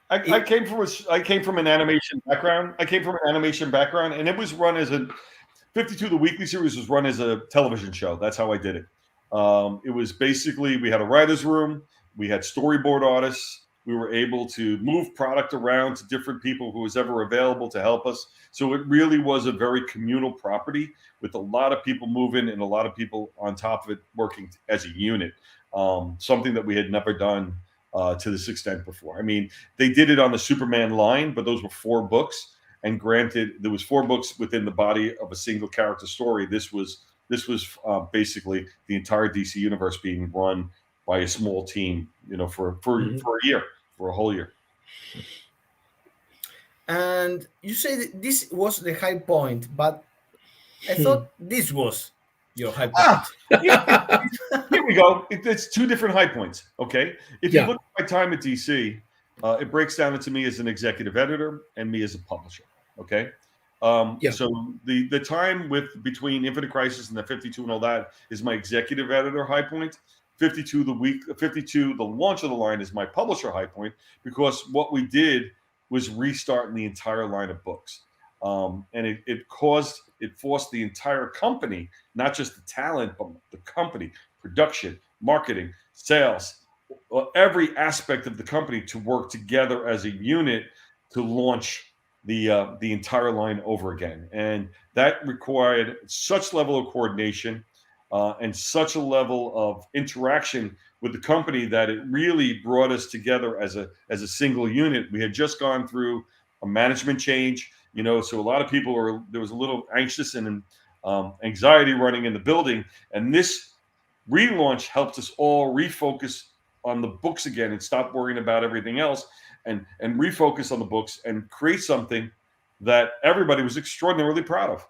[SPEAKER 3] I came from an animation background. And it was run as a 52. The weekly series was run as a television show. That's how I did it. It was basically, we had a writer's room, we had storyboard artists, we were able to move product around to different people who was ever available to help us. So it really was a very communal property with a lot of people moving and a lot of people on top of it working as a unit. Something that we had never done to this extent before. I mean, they did it on the Superman line, but those were 4 books. And granted, there was 4 books within the body of a single character story. This was basically the entire DC universe being run by a small team, for a year, for a whole year.
[SPEAKER 1] And you say that this was the high point, but I thought this was your high point.
[SPEAKER 3] Here we go. It's 2 different high points. Okay, if you look at my time at DC, it breaks down into me as an executive editor and me as a publisher. Okay. So the time between Infinite Crisis and the 52 and all that is my executive editor high point. 52 the launch of the line is my publisher high point, because what we did was restarting the entire line of books. And it forced the entire company, not just the talent, but the company, production, marketing, sales, every aspect of the company to work together as a unit to launch the entire line over again. And that required such level of coordination and such a level of interaction with the company that it really brought us together as a single unit. We had just gone through a management change, so a lot of people there was a little anxious and anxiety running in the building. And this relaunch helped us all refocus on the books again and stop worrying about everything else and refocus on the books and create something that everybody was extraordinarily proud of.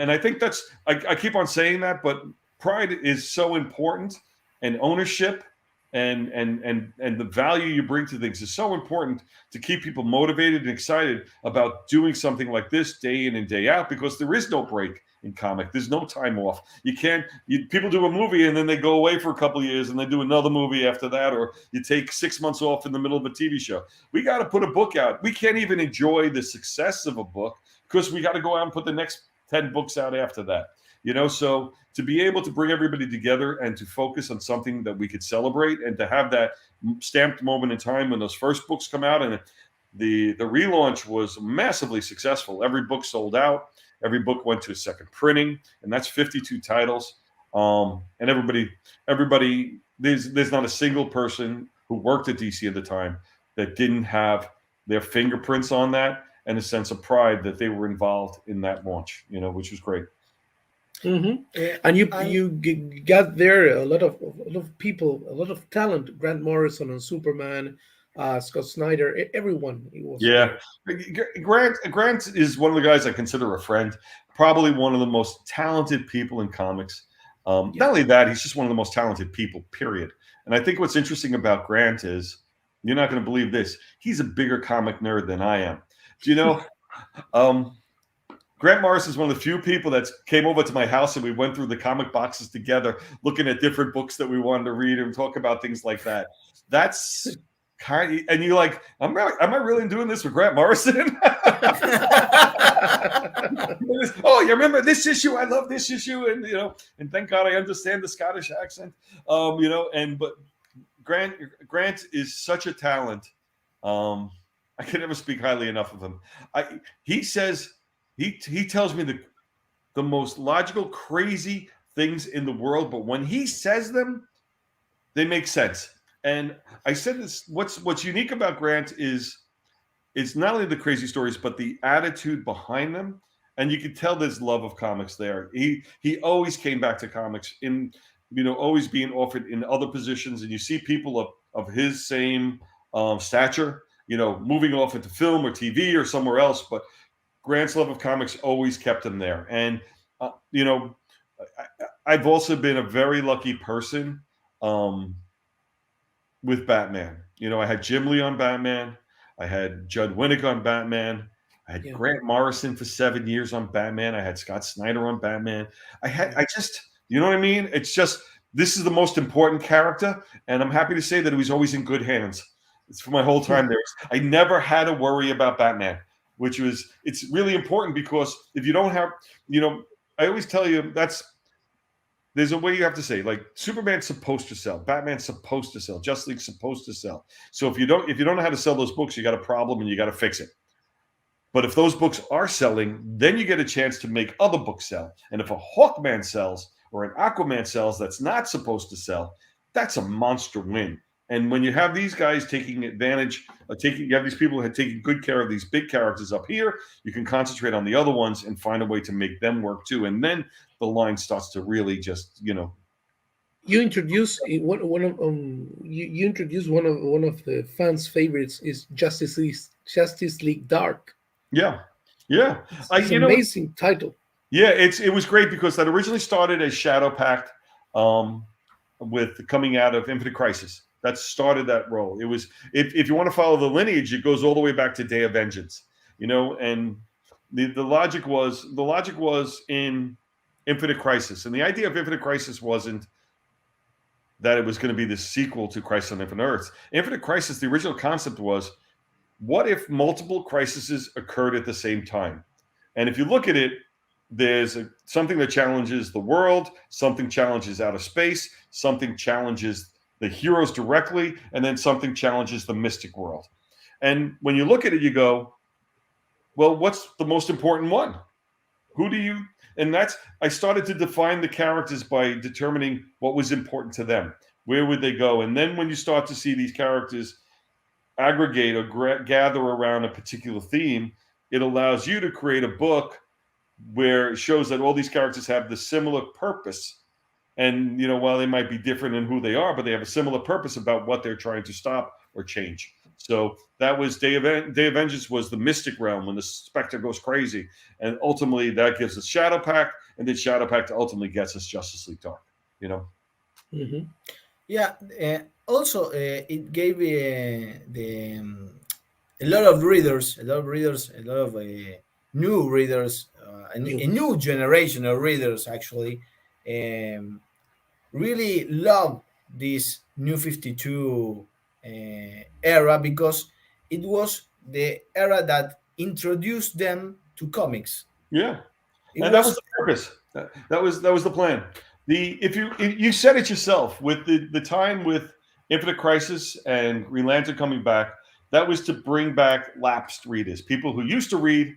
[SPEAKER 3] And I think I keep on saying that, but pride is so important, and ownership and the value you bring to things is so important to keep people motivated and excited about doing something like this day in and day out, because there is no break in comic. There's no time off. People do a movie and then they go away for a couple of years and they do another movie after that, or you take 6 months off in the middle of a TV show. We got to put a book out. We can't even enjoy the success of a book because we got to go out and put the next 10 books out after that. So to be able to bring everybody together and to focus on something that we could celebrate, and to have that stamped moment in time when those first books come out, and the relaunch was massively successful. Every book sold out. Every book went to a second printing, and that's 52 titles. And everybody, there's not a single person who worked at DC at the time that didn't have their fingerprints on that and a sense of pride that they were involved in that launch, which was great.
[SPEAKER 2] Mm-hmm. And you got there a lot of people, a lot of talent. Grant Morrison on Superman, Scott Snyder, everyone.
[SPEAKER 3] Grant is one of the guys I consider a friend. Probably one of the most talented people in comics. Not only that, he's just one of the most talented people, period. And I think what's interesting about Grant is, you're not going to believe this, he's a bigger comic nerd than I am. Do you know? Grant Morrison is one of the few people that came over to my house and we went through the comic boxes together, looking at different books that we wanted to read and talk about things like that. That's kind of, and you're like, am I really doing this with Grant Morrison? Oh, you remember this issue? I love this issue, and thank God I understand the Scottish accent. But Grant is such a talent. I can never speak highly enough of him. He says. He tells me the most logical, crazy things in the world, but when he says them, they make sense. And I said this: what's unique about Grant is not only the crazy stories, but the attitude behind them. And you can tell there's love of comics there. He always came back to comics in, always being offered in other positions. And you see people of his same stature, moving off into film or TV or somewhere else, but Grant's love of comics always kept him there. And, I've also been a very lucky person with Batman. You know, I had Jim Lee on Batman. I had Judd Winnick on Batman. I had Grant Morrison for 7 years on Batman. I had Scott Snyder on Batman. I just, you know what I mean? It's just, this is the most important character, and I'm happy to say that he was always in good hands. It's for my whole time there. I never had to worry about Batman, which was, it's really important because if you don't have, you know, I always tell you there's a way you have to say, like, Superman's supposed to sell, Batman's supposed to sell, Justice League's supposed to sell. So if you don't know how to sell those books, you got a problem and you got to fix it. But if those books are selling, then you get a chance to make other books sell. And if a Hawkman sells or an Aquaman sells that's not supposed to sell, that's a monster win. And when you have these guys taking advantage, you have these people who are taking good care of these big characters up here, you can concentrate on the other ones and find a way to make them work too. And then the line starts to really just, you know.
[SPEAKER 2] You introduce one of you introduce one of the fans' favorites is Justice League Dark.
[SPEAKER 3] Yeah.
[SPEAKER 2] It's an amazing title.
[SPEAKER 3] Yeah, it was great because that originally started as Shadow Pact with coming out of Infinite Crisis. That started that role. It was, if you want to follow the lineage, it goes all the way back to Day of Vengeance, you know, and the logic was in Infinite Crisis. And the idea of Infinite Crisis wasn't that it was going to be the sequel to Crisis on Infinite Earths. Infinite Crisis, the original concept was, what if multiple crises occurred at the same time? And if you look at it, there's something that challenges the world, something challenges outer space, something challenges the heroes directly, and then something challenges the mystic world. And when you look at it, you go, well, what's the most important one? And I started to define the characters by determining what was important to them. Where would they go? And then when you start to see these characters aggregate or gather around a particular theme, it allows you to create a book where it shows that all these characters have the similar purpose. And, you know, while they might be different in who they are, but they have a similar purpose about what they're trying to stop or change. So that was Day of Vengeance was the mystic realm when the Spectre goes crazy. And ultimately that gives us Shadow Pact, and then Shadow Pact ultimately gets us Justice League Dark, you know?
[SPEAKER 2] Mm-hmm.
[SPEAKER 1] Yeah. Also, it gave a lot of readers, a lot of new readers, a new generation of readers actually really love this New 52 era because it was the era that introduced them to comics.
[SPEAKER 3] Yeah, that was the purpose. That was the plan. If you said it yourself with the time with Infinite Crisis and Green Lantern coming back, that was to bring back lapsed readers, people who used to read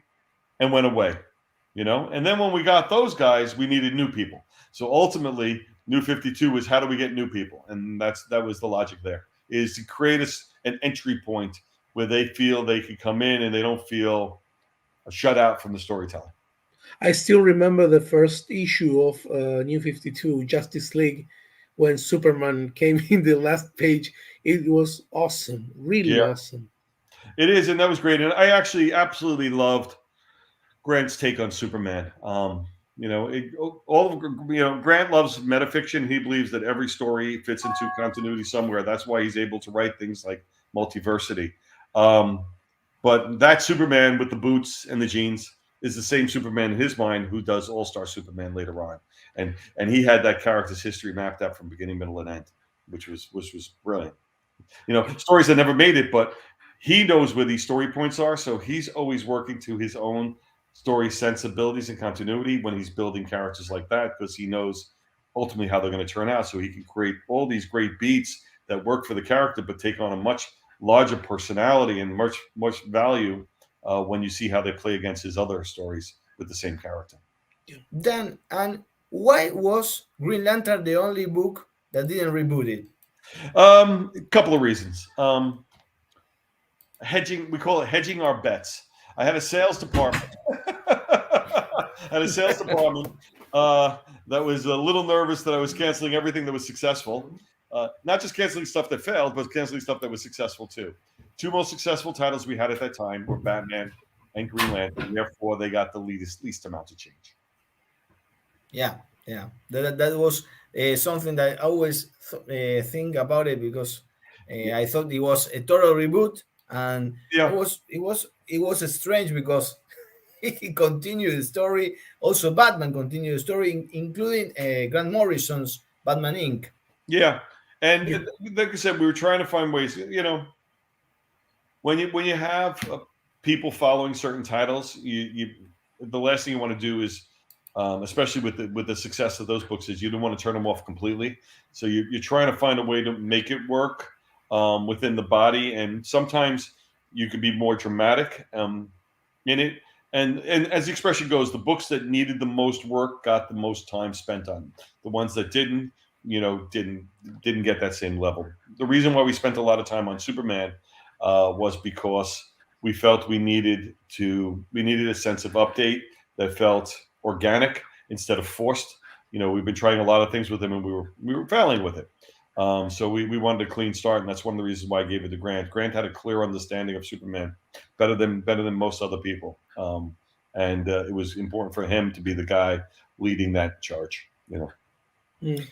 [SPEAKER 3] and went away, you know. And then when we got those guys, we needed new people. So ultimately, New 52 was how do we get new people, and that was the logic there, is to create an entry point where they feel they could come in and they don't feel shut out from the storytelling.
[SPEAKER 2] I still remember the first issue of New 52, Justice League, when Superman came in the last page. It was awesome, really awesome.
[SPEAKER 3] It is, and that was great. And I actually absolutely loved Grant's take on Superman. You know, Grant loves metafiction. He believes that every story fits into continuity somewhere. That's why he's able to write things like Multiversity. But that Superman with the boots and the jeans is the same Superman in his mind who does All-Star Superman later on. And he had that character's history mapped out from beginning, middle, and end, which was brilliant. You know, stories that never made it, but he knows where these story points are. So he's always working to his own story sensibilities and continuity when he's building characters like that, because he knows ultimately how they're going to turn out. So he can create all these great beats that work for the character, but take on a much larger personality and much value when you see how they play against his other stories with the same character.
[SPEAKER 1] Dan, and why was Green Lantern the only book that didn't reboot it?
[SPEAKER 3] A couple of reasons. Hedging, we call it hedging our bets. I had a sales department. That was a little nervous that I was canceling everything that was successful. Not just canceling stuff that failed, but canceling stuff that was successful too. Two most successful titles we had at that time were Batman and Green Lantern. Therefore, they got the least amount of change.
[SPEAKER 1] Yeah. Yeah, that was something that I always think about it, because
[SPEAKER 3] Yeah.
[SPEAKER 1] I thought it was a total reboot, and
[SPEAKER 3] Yeah.
[SPEAKER 1] it was strange because he continued the story. Also, Batman continued the story, including Grant Morrison's Batman Inc.
[SPEAKER 3] Yeah. And
[SPEAKER 2] Yeah.
[SPEAKER 3] like I said, we were trying to find ways, when you have people following certain titles, you the last thing you want to do is, especially with the success of those books, is you don't want to turn them off completely. So you're trying to find a way to make it work within the body, and sometimes you can be more dramatic in it. And as the expression goes, the books that needed the most work got the most time spent on. The ones that didn't, didn't get that same level. The reason why we spent a lot of time on Superman was because we felt we needed a sense of update that felt organic instead of forced. We've been trying a lot of things with him, and we were failing with it. So we wanted a clean start, and that's one of the reasons why I gave it to Grant. Grant had a clear understanding of Superman, better than most other people, and it was important for him to be the guy leading that charge.
[SPEAKER 2] Mm.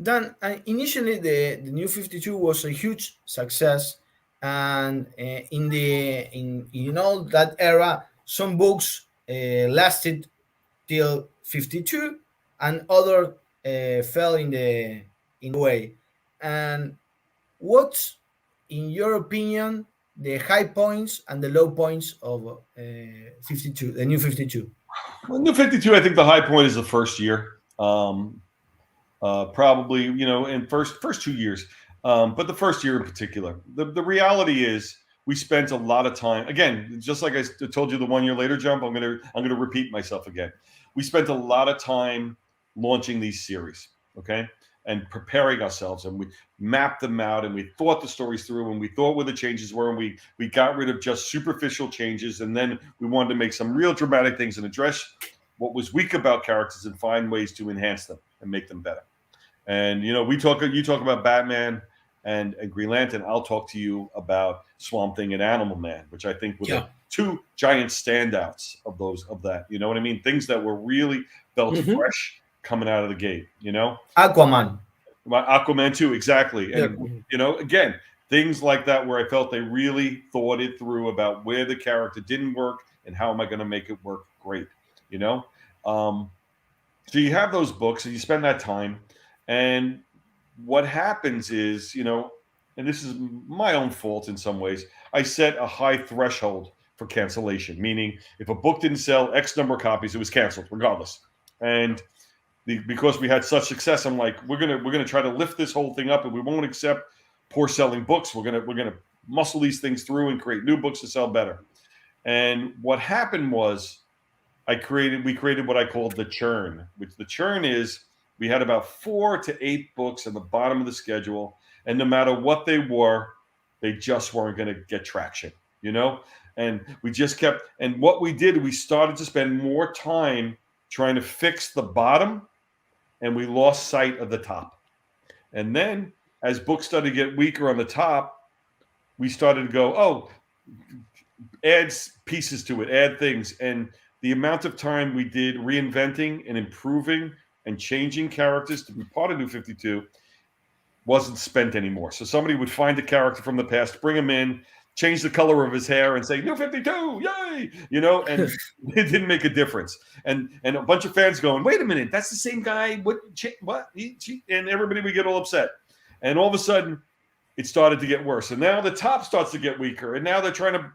[SPEAKER 1] Then initially the New 52 was a huge success, and in all that era, some books lasted till 52, and other fell in the way. And what's, in your opinion, the high points and the low points of 52, the New 52?
[SPEAKER 3] Well, New 52, I think the high point is the first year. Probably, in first 2 years, but the first year in particular. The reality is we spent a lot of time. Again, just like I told you the 1 year later jump, I'm gonna repeat myself again. We spent a lot of time launching these series, okay, and preparing ourselves, and we mapped them out, and we thought the stories through, and we thought where the changes were, and we got rid of just superficial changes, and then we wanted to make some real dramatic things and address what was weak about characters and find ways to enhance them and make them better. And you talk about Batman and Green Lantern. I'll talk to you about Swamp Thing and Animal Man, which I think were the two giant standouts of that. You know what I mean? Things that were really felt fresh coming out of the gate.
[SPEAKER 1] Aquaman.
[SPEAKER 3] Aquaman too, exactly. And
[SPEAKER 2] Yeah.
[SPEAKER 3] Again, things like that where I felt they really thought it through about where the character didn't work and how am I going to make it work great. So you have those books and you spend that time. And what happens is, and this is my own fault in some ways, I set a high threshold for cancellation, meaning if a book didn't sell X number of copies, it was canceled regardless. And because we had such success, I'm like, we're gonna try to lift this whole thing up, and we won't accept poor selling books. We're gonna muscle these things through and create new books to sell better. And what happened was we created what I called the churn, which the churn is we had about 4 to 8 books at the bottom of the schedule, and no matter what they were, they just weren't going to get traction, and we just kept, and what we did, we started to spend more time trying to fix the bottom, and we lost sight of the top. And then as books started to get weaker on the top, we started to go, add pieces to it, add things. And the amount of time we did reinventing and improving and changing characters to be part of New 52 wasn't spent anymore. So somebody would find a character from the past, bring him in, change the color of his hair, and say, New 52, yay! And it didn't make a difference. And a bunch of fans going, wait a minute, that's the same guy. What? And everybody would get all upset. And all of a sudden, it started to get worse. And now the top starts to get weaker. And now they're trying to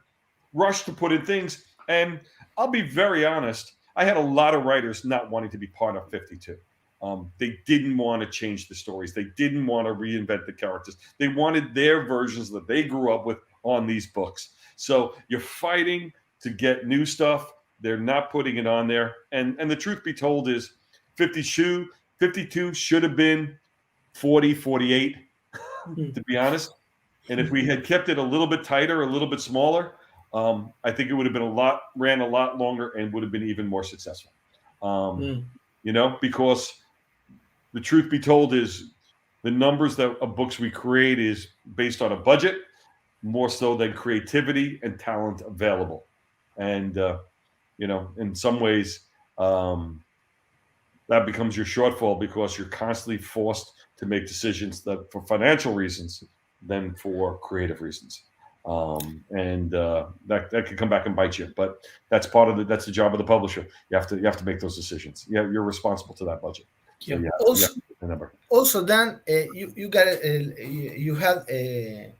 [SPEAKER 3] rush to put in things. And I'll be very honest, I had a lot of writers not wanting to be part of 52. They didn't want to change the stories. They didn't want to reinvent the characters. They wanted their versions that they grew up with on these books. So you're fighting to get new stuff. They're not putting it on there. And the truth be told is 52 should have been 40, 48, to be honest. And if we had kept it a little bit tighter, a little bit smaller, I think it would have been ran a lot longer and would have been even more successful. Because the truth be told is the numbers of books we create is based on a budget more so than creativity and talent available. And, in some ways, that becomes your shortfall because you're constantly forced to make decisions that for financial reasons than for creative reasons. And that could come back and bite you, but that's the job of the publisher. You have to make those decisions. Yeah, you're responsible to that budget. So
[SPEAKER 1] also, Dan, you had a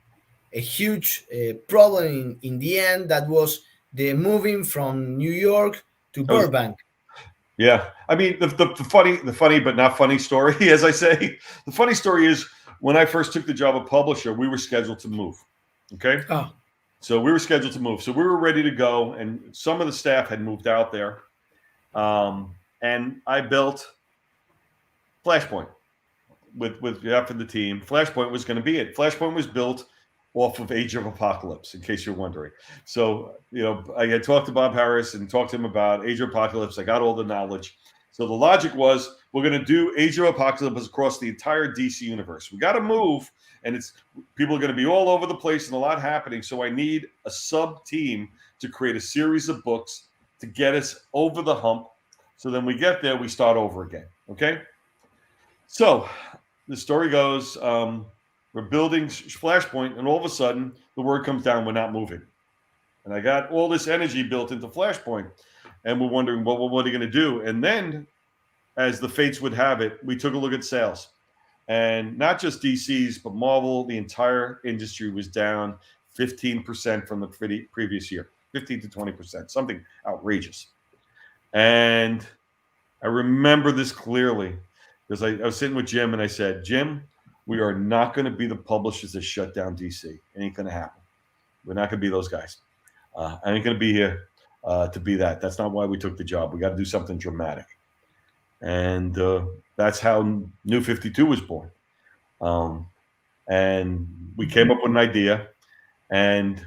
[SPEAKER 1] huge problem in the end. That was the moving from New York to Burbank.
[SPEAKER 3] Yeah, I mean the funny but not funny story, as I say. The funny story is when I first took the job of publisher, we were scheduled to move. Okay.
[SPEAKER 2] Oh.
[SPEAKER 3] So we were scheduled to move. So we were ready to go, and some of the staff had moved out there. And I built Flashpoint with half of the team. Flashpoint was going to be it. Flashpoint was built off of Age of Apocalypse, in case you're wondering. So, I had talked to Bob Harris and talked to him about Age of Apocalypse. I got all the knowledge. So the logic was we're going to do Age of Apocalypse across the entire DC universe. We got to move, and people are going to be all over the place and a lot happening. So I need a sub team to create a series of books to get us over the hump. So then we get there, we start over again. Okay. So the story goes, we're building Flashpoint, and all of a sudden the word comes down, we're not moving. And I got all this energy built into Flashpoint, and we're wondering, well, what are you going to do? And then, as the fates would have it, we took a look at sales. And not just DC's, but Marvel, the entire industry was down 15% from the previous year, 15 to 20%, something outrageous. And I remember this clearly because I was sitting with Jim and I said, Jim, we are not going to be the publishers that shut down DC. It ain't going to happen. We're not going to be those guys. I ain't going to be here to be that. That's not why we took the job. We got to do something dramatic. And that's how New 52 was born. And we came up with an idea, and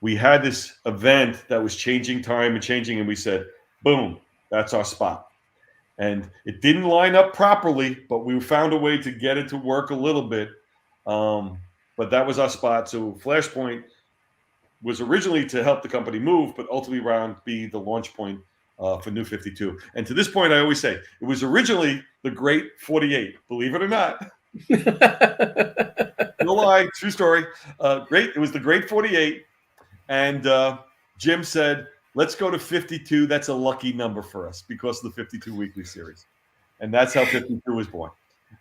[SPEAKER 3] we had this event that was changing time and changing, and we said, boom, that's our spot. And it didn't line up properly, but we found a way to get it to work a little bit. But that was our spot. So Flashpoint was originally to help the company move, but ultimately around be the launch point for New 52. And to this point, I always say, it was originally the Great 48, believe it or not. No lie, true story. It was the Great 48. And Jim said, let's go to 52. That's a lucky number for us because of the 52 weekly series. And that's how 52 was born.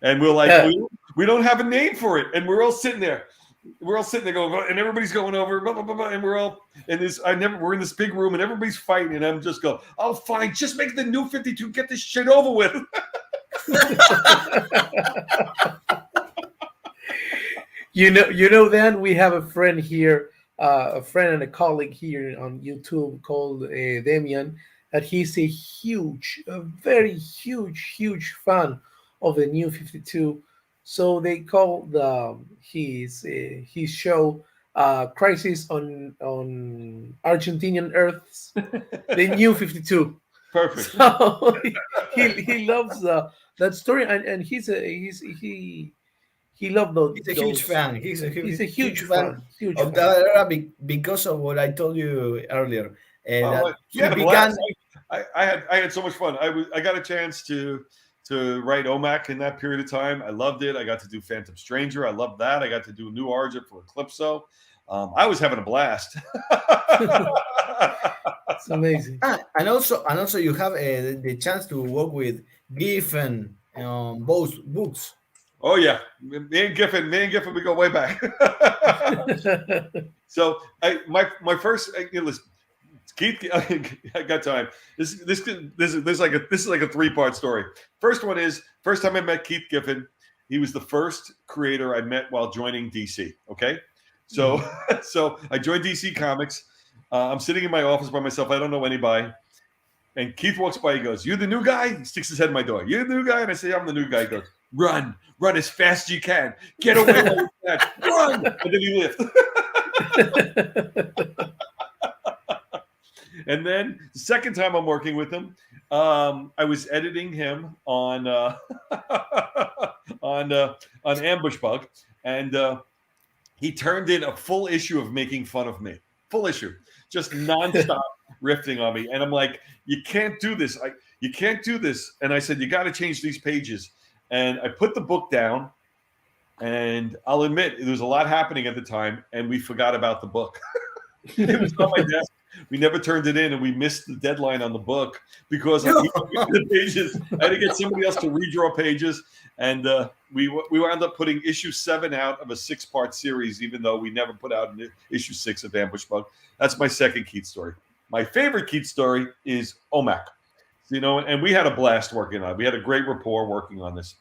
[SPEAKER 3] And we're like, we don't have a name for it. And we're all sitting there. Going, and everybody's going over, blah, blah, blah, blah, and we're all we're in this big room and everybody's fighting. And I'm just going, oh, fine, just make the New 52, get this shit over with.
[SPEAKER 2] Then we have a friend here, a friend and a colleague here on YouTube called Damian, that he's a very huge fan of the New 52. So they called his show "Crisis on Argentinian Earths," the New 52.
[SPEAKER 3] Perfect.
[SPEAKER 2] So he loves that story, and he loved those.
[SPEAKER 1] He's a huge fan. He's a huge fan of
[SPEAKER 2] that
[SPEAKER 1] era because of what I told you earlier.
[SPEAKER 3] I had so much fun. I got a chance to write OMAC in that period of time. I loved it. I got to do Phantom Stranger. I loved that. I got to do New Origin for Eclipso. I was having a blast.
[SPEAKER 2] It's amazing.
[SPEAKER 1] And also you have the chance to work with Giffen on both books.
[SPEAKER 3] Oh yeah, me and Giffen, we go way back. So my first, listen, Keith, I got time. This is like a 3-part story. First one is first time I met Keith Giffen. He was the first creator I met while joining DC. Okay, so I joined DC Comics. I'm sitting in my office by myself. I don't know anybody. And Keith walks by. He goes, "You the new guy?" He sticks his head in my door. "You the new guy?" And I say, "I'm the new guy." He goes, run as fast as you can. Get away while you can. Run. And then he left. And then the second time I'm working with him, I was editing him on Ambush Bug, and he turned in a full issue of making fun of me. full issue, just nonstop riffing on me. And I'm like, you can't do this. You can't do this. And I said, you got to change these pages. And I put the book down, and I'll admit there was a lot happening at the time, and we forgot about the book. It was on my desk. We never turned it in, and we missed the deadline on the book because the pages. I had to get somebody else to redraw pages, and we wound up putting issue 7 out of a 6-part series, even though we never put out issue 6 of Ambush Bug. That's my second Keith story. My favorite Keith story is OMAC. And we had a blast working on it. We had a great rapport working on this.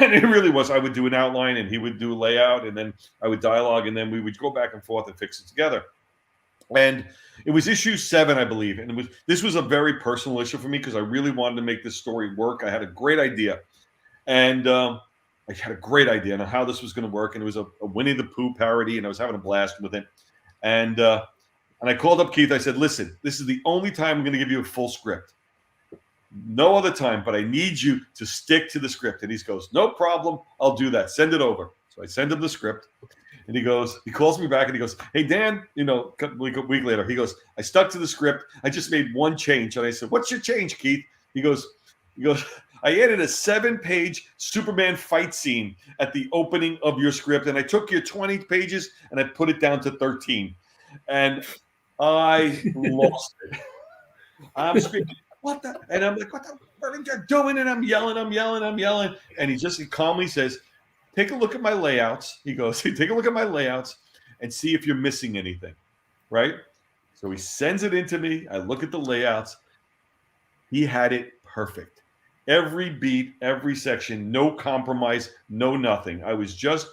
[SPEAKER 3] And it really was. I would do an outline, and he would do a layout, and then I would dialogue, and then we would go back and forth and fix it together. And it was issue 7, I believe. And this was a very personal issue for me because I really wanted to make this story work. I had a great idea. And I had a great idea on how this was going to work. And it was a Winnie the Pooh parody, and I was having a blast with it. And I called up Keith. I said, listen, this is the only time I'm going to give you a full script. No other time, but I need you to stick to the script. And he goes, no problem. I'll do that. Send it over. So I send him the script. And he calls me back and he goes, hey, Dan, a week later, he goes, I stuck to the script. I just made one change. And I said, what's your change, Keith? He goes, I added a 7-page Superman fight scene at the opening of your script. And I took your 20 pages and I put it down to 13. And I lost it. I'm screaming, what the? And I'm like, what are you doing? And I'm yelling. And he calmly says, take a look at my layouts. He goes, hey, take a look at my layouts and see if you're missing anything, right? So he sends it into me. I look at the layouts. He had it perfect. Every beat, every section, no compromise, no nothing. I was just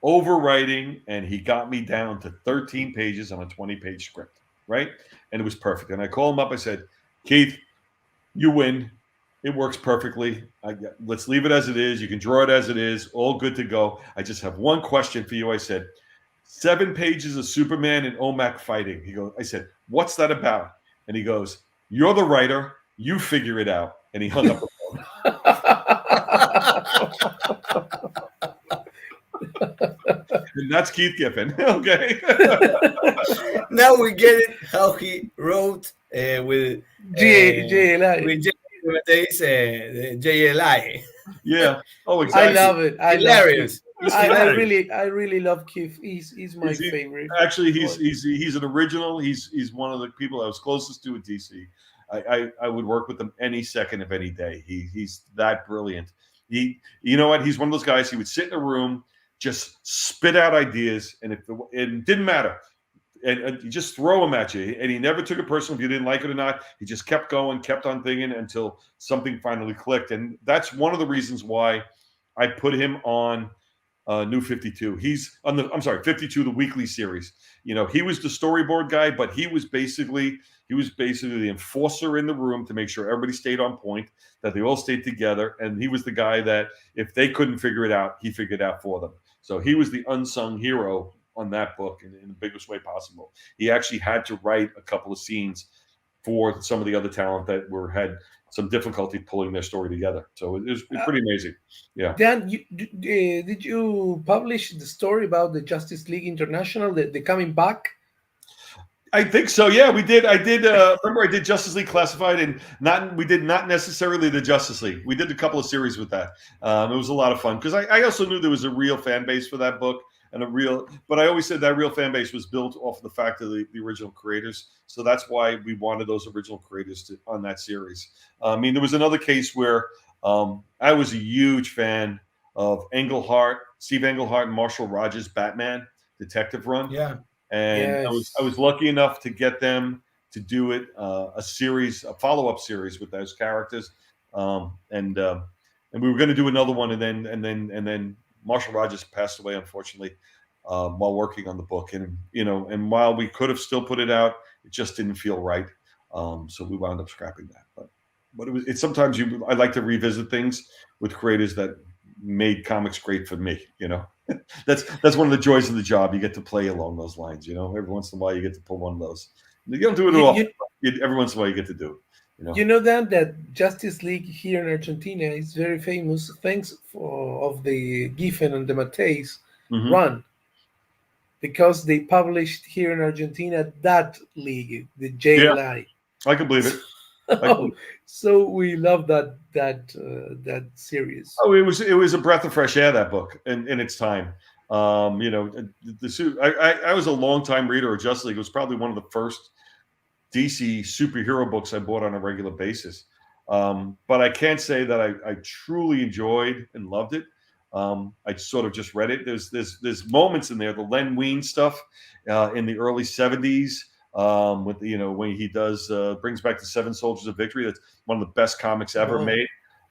[SPEAKER 3] overwriting, and he got me down to 13 pages on a 20-page script, right? And it was perfect. And I called him up. I said, Keith, you win. It works perfectly. Let's leave it as it is. You can draw it as it is. All good to go. I just have one question for you. I said, 7 pages of Superman and OMAC fighting. I said, what's that about? And he goes, you're the writer. You figure it out. And he hung up the phone. And that's Keith Giffen. Okay.
[SPEAKER 1] Now we get it how he wrote with JLI.
[SPEAKER 3] Yeah. Oh, exactly.
[SPEAKER 2] I love it.
[SPEAKER 1] Hilarious.
[SPEAKER 2] I really love Keith. He's my favorite.
[SPEAKER 3] Actually, he's an original. He's one of the people I was closest to at DC. I would work with him any second of any day. He's that brilliant. You know what? He's one of those guys. He would sit in a room, just spit out ideas, and it didn't matter. And you just throw them at you. And he never took it personal if you didn't like it or not. He just kept going, kept on thinking until something finally clicked. And that's one of the reasons why I put him on New 52. He's on 52, the weekly series. He was the storyboard guy, but he was basically the enforcer in the room to make sure everybody stayed on point, that they all stayed together. And he was the guy that if they couldn't figure it out, he figured it out for them. So he was the unsung hero on that book in the biggest way possible. He actually had to write a couple of scenes for some of the other talent that had some difficulty pulling their story together. So it was pretty amazing. Yeah.
[SPEAKER 2] Dan, did you publish the story about the Justice League International, the coming back?
[SPEAKER 3] I think so. Yeah, we did. I did. Remember, I did Justice League Classified, and we did not necessarily the Justice League. We did a couple of series with that. It was a lot of fun because I also knew there was a real fan base for that book. But I always said that real fan base was built off of the fact of the original creators. So that's why we wanted those original creators on that series. There was another case where I was a huge fan of Steve Englehart and Marshall Rogers' Batman Detective run.
[SPEAKER 1] Yeah.
[SPEAKER 3] And I was lucky enough to get them to do it, a follow-up series with those characters. And we were going to do another one, and then Marshall Rogers passed away, unfortunately, while working on the book. And while we could have still put it out, it just didn't feel right. So we wound up scrapping that. But it's sometimes I like to revisit things with creators that made comics great for me. That's one of the joys of the job. You get to play along those lines. Every once in a while you get to pull one of those. You don't do it often. Every once in a while you get to do it.
[SPEAKER 2] You know that Justice League here in Argentina is very famous thanks of the Giffen and the Mateis run, because they published here in Argentina that league, the
[SPEAKER 3] Yeah,
[SPEAKER 2] JLI.
[SPEAKER 3] I can believe it.
[SPEAKER 2] So we love that series.
[SPEAKER 3] Oh, it was a breath of fresh air, that book in its time. I was a long time reader of Justice League. It was probably one of the first DC superhero books I bought on a regular basis. But I can't say that I truly enjoyed and loved it. I sort of just read it. There's moments in there, the Len Wein stuff in the early '70s, with when he does brings back the Seven Soldiers of Victory. That's one of the best comics ever made.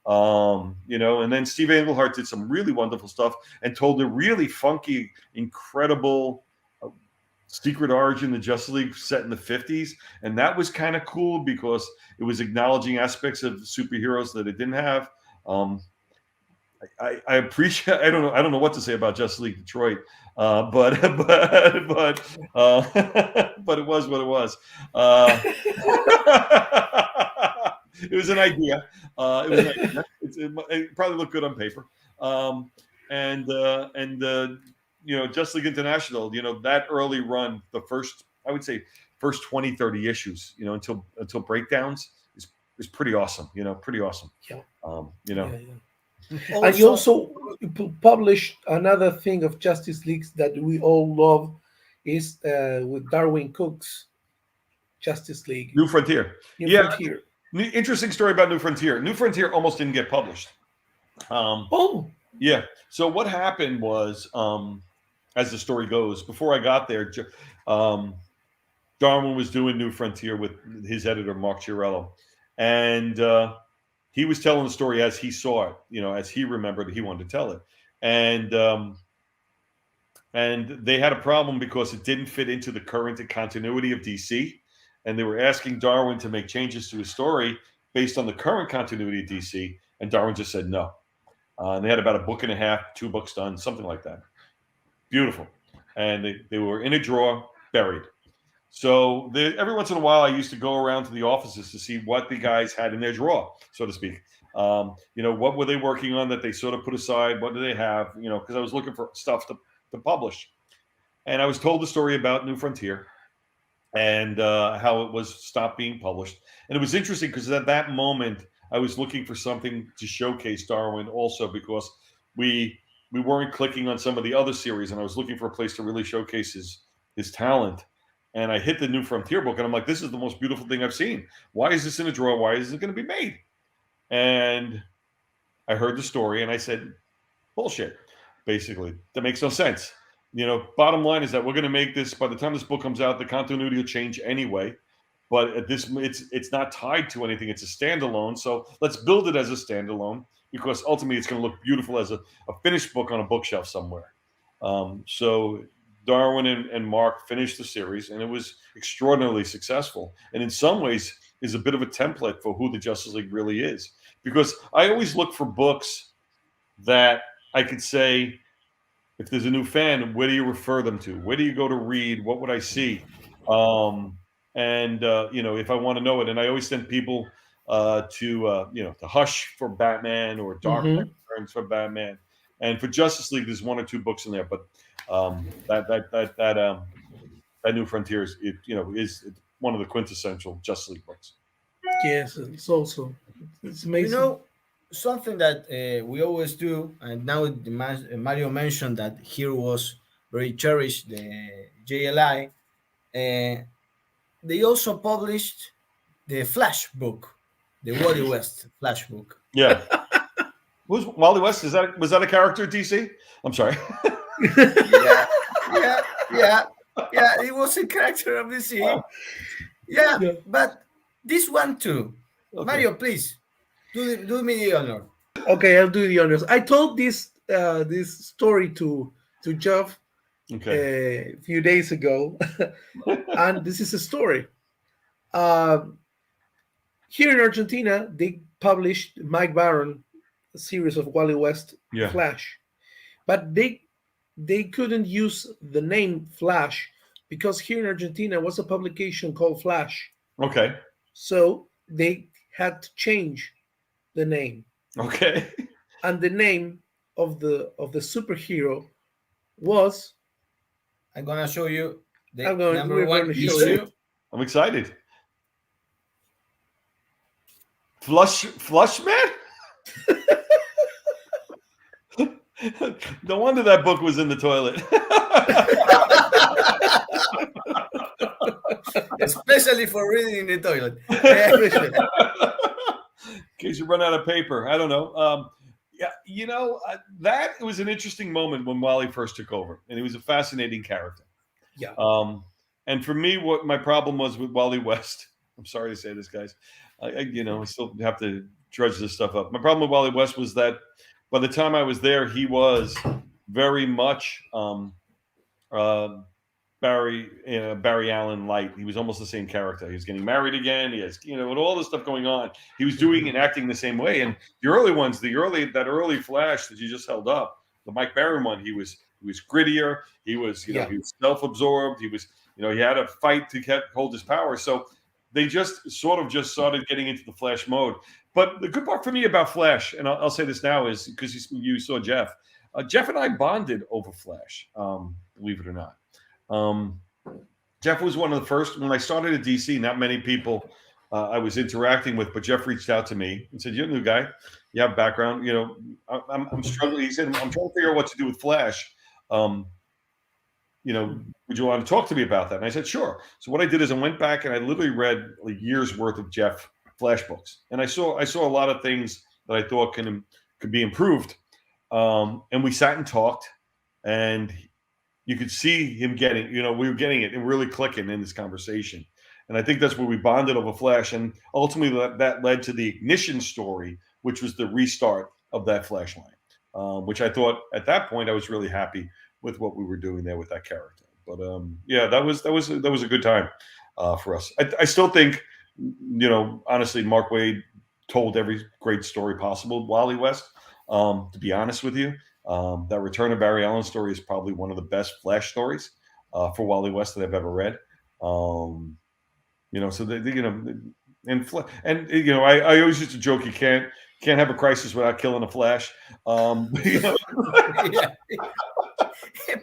[SPEAKER 3] And then Steve Englehart did some really wonderful stuff and told a really funky, incredible secret origin the Justice League set in the 50s, and that was kind of cool because it was acknowledging aspects of superheroes that it didn't have. I appreciate. I don't know what to say about Justice League Detroit, but but it was what it was. It was an idea. It probably looked good on paper. Justice League International, that early run, the first, I would say, first 20, 30 issues, until breakdowns is pretty awesome. Pretty awesome.
[SPEAKER 2] Yeah.
[SPEAKER 3] Yeah.
[SPEAKER 2] And you also published another thing of Justice Leagues that we all love is with Darwin Cook's Justice League.
[SPEAKER 3] New Frontier.
[SPEAKER 2] Frontier.
[SPEAKER 3] Interesting story about New Frontier. New Frontier almost didn't get published. Yeah. So what happened was, as the story goes, before I got there, Darwin was doing New Frontier with his editor, Mark Chiarello. And he was telling the story as he saw it, as he remembered he wanted to tell it. And they had a problem because it didn't fit into the current continuity of DC. And they were asking Darwin to make changes to his story based on the current continuity of DC. And Darwin just said no. And they had about a book and a half, 2 books done, something like that. Beautiful. And they were in a drawer, buried. So every once in a while, I used to go around to the offices to see what the guys had in their drawer, so to speak. What were they working on that they sort of put aside? What do they have? Because I was looking for stuff to publish. And I was told the story about New Frontier and how it was stopped being published. And it was interesting because at that moment, I was looking for something to showcase Darwin also because we weren't clicking on some of the other series, and I was looking for a place to really showcase his talent. And I hit the New Frontier book, and I'm like, this is the most beautiful thing I've seen. Why is this in a drawer? Why is it going to be made? And I heard the story, and I said, bullshit, basically. That makes no sense. Bottom line is that we're going to make this, by the time this book comes out, the continuity will change anyway. But it's not tied to anything. It's a standalone. So let's build it as a standalone because ultimately it's going to look beautiful as a finished book on a bookshelf somewhere. So Darwin and Mark finished the series, and it was extraordinarily successful. And in some ways is a bit of a template for who the Justice League really is. Because I always look for books that I could say, if there's a new fan, where do you refer them to? Where do you go to read? What would I see? If I want to know it, and I always send people to Hush for Batman or Dark Knight Returns for Batman, and for Justice League, there's 1 or 2 books in there. But that New Frontier is one of the quintessential Justice League books.
[SPEAKER 2] Yes, it's amazing.
[SPEAKER 1] Something that we always do, and now Mario mentioned that here was very cherished, the JLI. They also published the Flash book, the Wally West Flash book.
[SPEAKER 3] Yeah. Was Wally West? Was that a character at DC? I'm sorry.
[SPEAKER 1] Yeah. It was a character of DC. Yeah, but this one too. Okay. Mario, please do me the honor.
[SPEAKER 2] Okay, I'll do the honors. I told this story to Jeff a few days ago, and this is a story. Here in Argentina, they published Mike Baron, a series of Wally West Flash, but they couldn't use the name Flash because here in Argentina was a publication called Flash.
[SPEAKER 3] Okay.
[SPEAKER 2] So they had to change the name.
[SPEAKER 3] Okay.
[SPEAKER 2] And the name of the superhero was
[SPEAKER 1] I'm gonna show you the
[SPEAKER 2] We're
[SPEAKER 1] number
[SPEAKER 2] going
[SPEAKER 1] one
[SPEAKER 2] to show
[SPEAKER 1] issue.
[SPEAKER 2] you.
[SPEAKER 3] I'm excited. Flush man? No wonder that book was in the toilet.
[SPEAKER 1] Especially for reading in the toilet.
[SPEAKER 3] In case you run out of paper. I don't know. Yeah, you know, that was an interesting moment when Wally first took over, and he was a fascinating character.
[SPEAKER 2] Yeah.
[SPEAKER 3] And for me, what my problem was with Wally West, I'm sorry to say this, guys, I still have to dredge this stuff up. My problem with Wally West was that by the time I was there, he was very much Barry Allen light. He was almost the same character. He was getting married again. He has, with all this stuff going on, he was doing and acting the same way. And the early ones, that early Flash that you just held up, the Mike Barron one, he was grittier. He was, he was self-absorbed. He was, he had a fight to hold his power. So they just started getting into the Flash mode. But the good part for me about Flash, and I'll say this now, is because you saw Jeff. Jeff and I bonded over Flash, believe it or not. Jeff was one of the first, when I started at DC, not many people I was interacting with, but Jeff reached out to me and said, "You're a new guy. You have background. I'm struggling." He said, "I'm trying to figure out what to do with Flash. Would you want to talk to me about that?" And I said, "Sure." So what I did is I went back and I literally read a year's worth of Jeff Flash books. And I saw a lot of things that I thought could be improved. And we sat and talked, and you could see him getting, we were getting it and really clicking in this conversation. And I think that's where we bonded over Flash. And ultimately that led to the Ignition story, which was the restart of that Flash line, which I thought at that point, I was really happy with what we were doing there with that character. But that was a good time for us. I still think, honestly, Mark Waid told every great story possible, Wally West, to be honest with you. That Return of Barry Allen story is probably one of the best Flash stories for Wally West that I've ever read. So I always used to joke, you can't have a crisis without killing a Flash.
[SPEAKER 1] Yeah.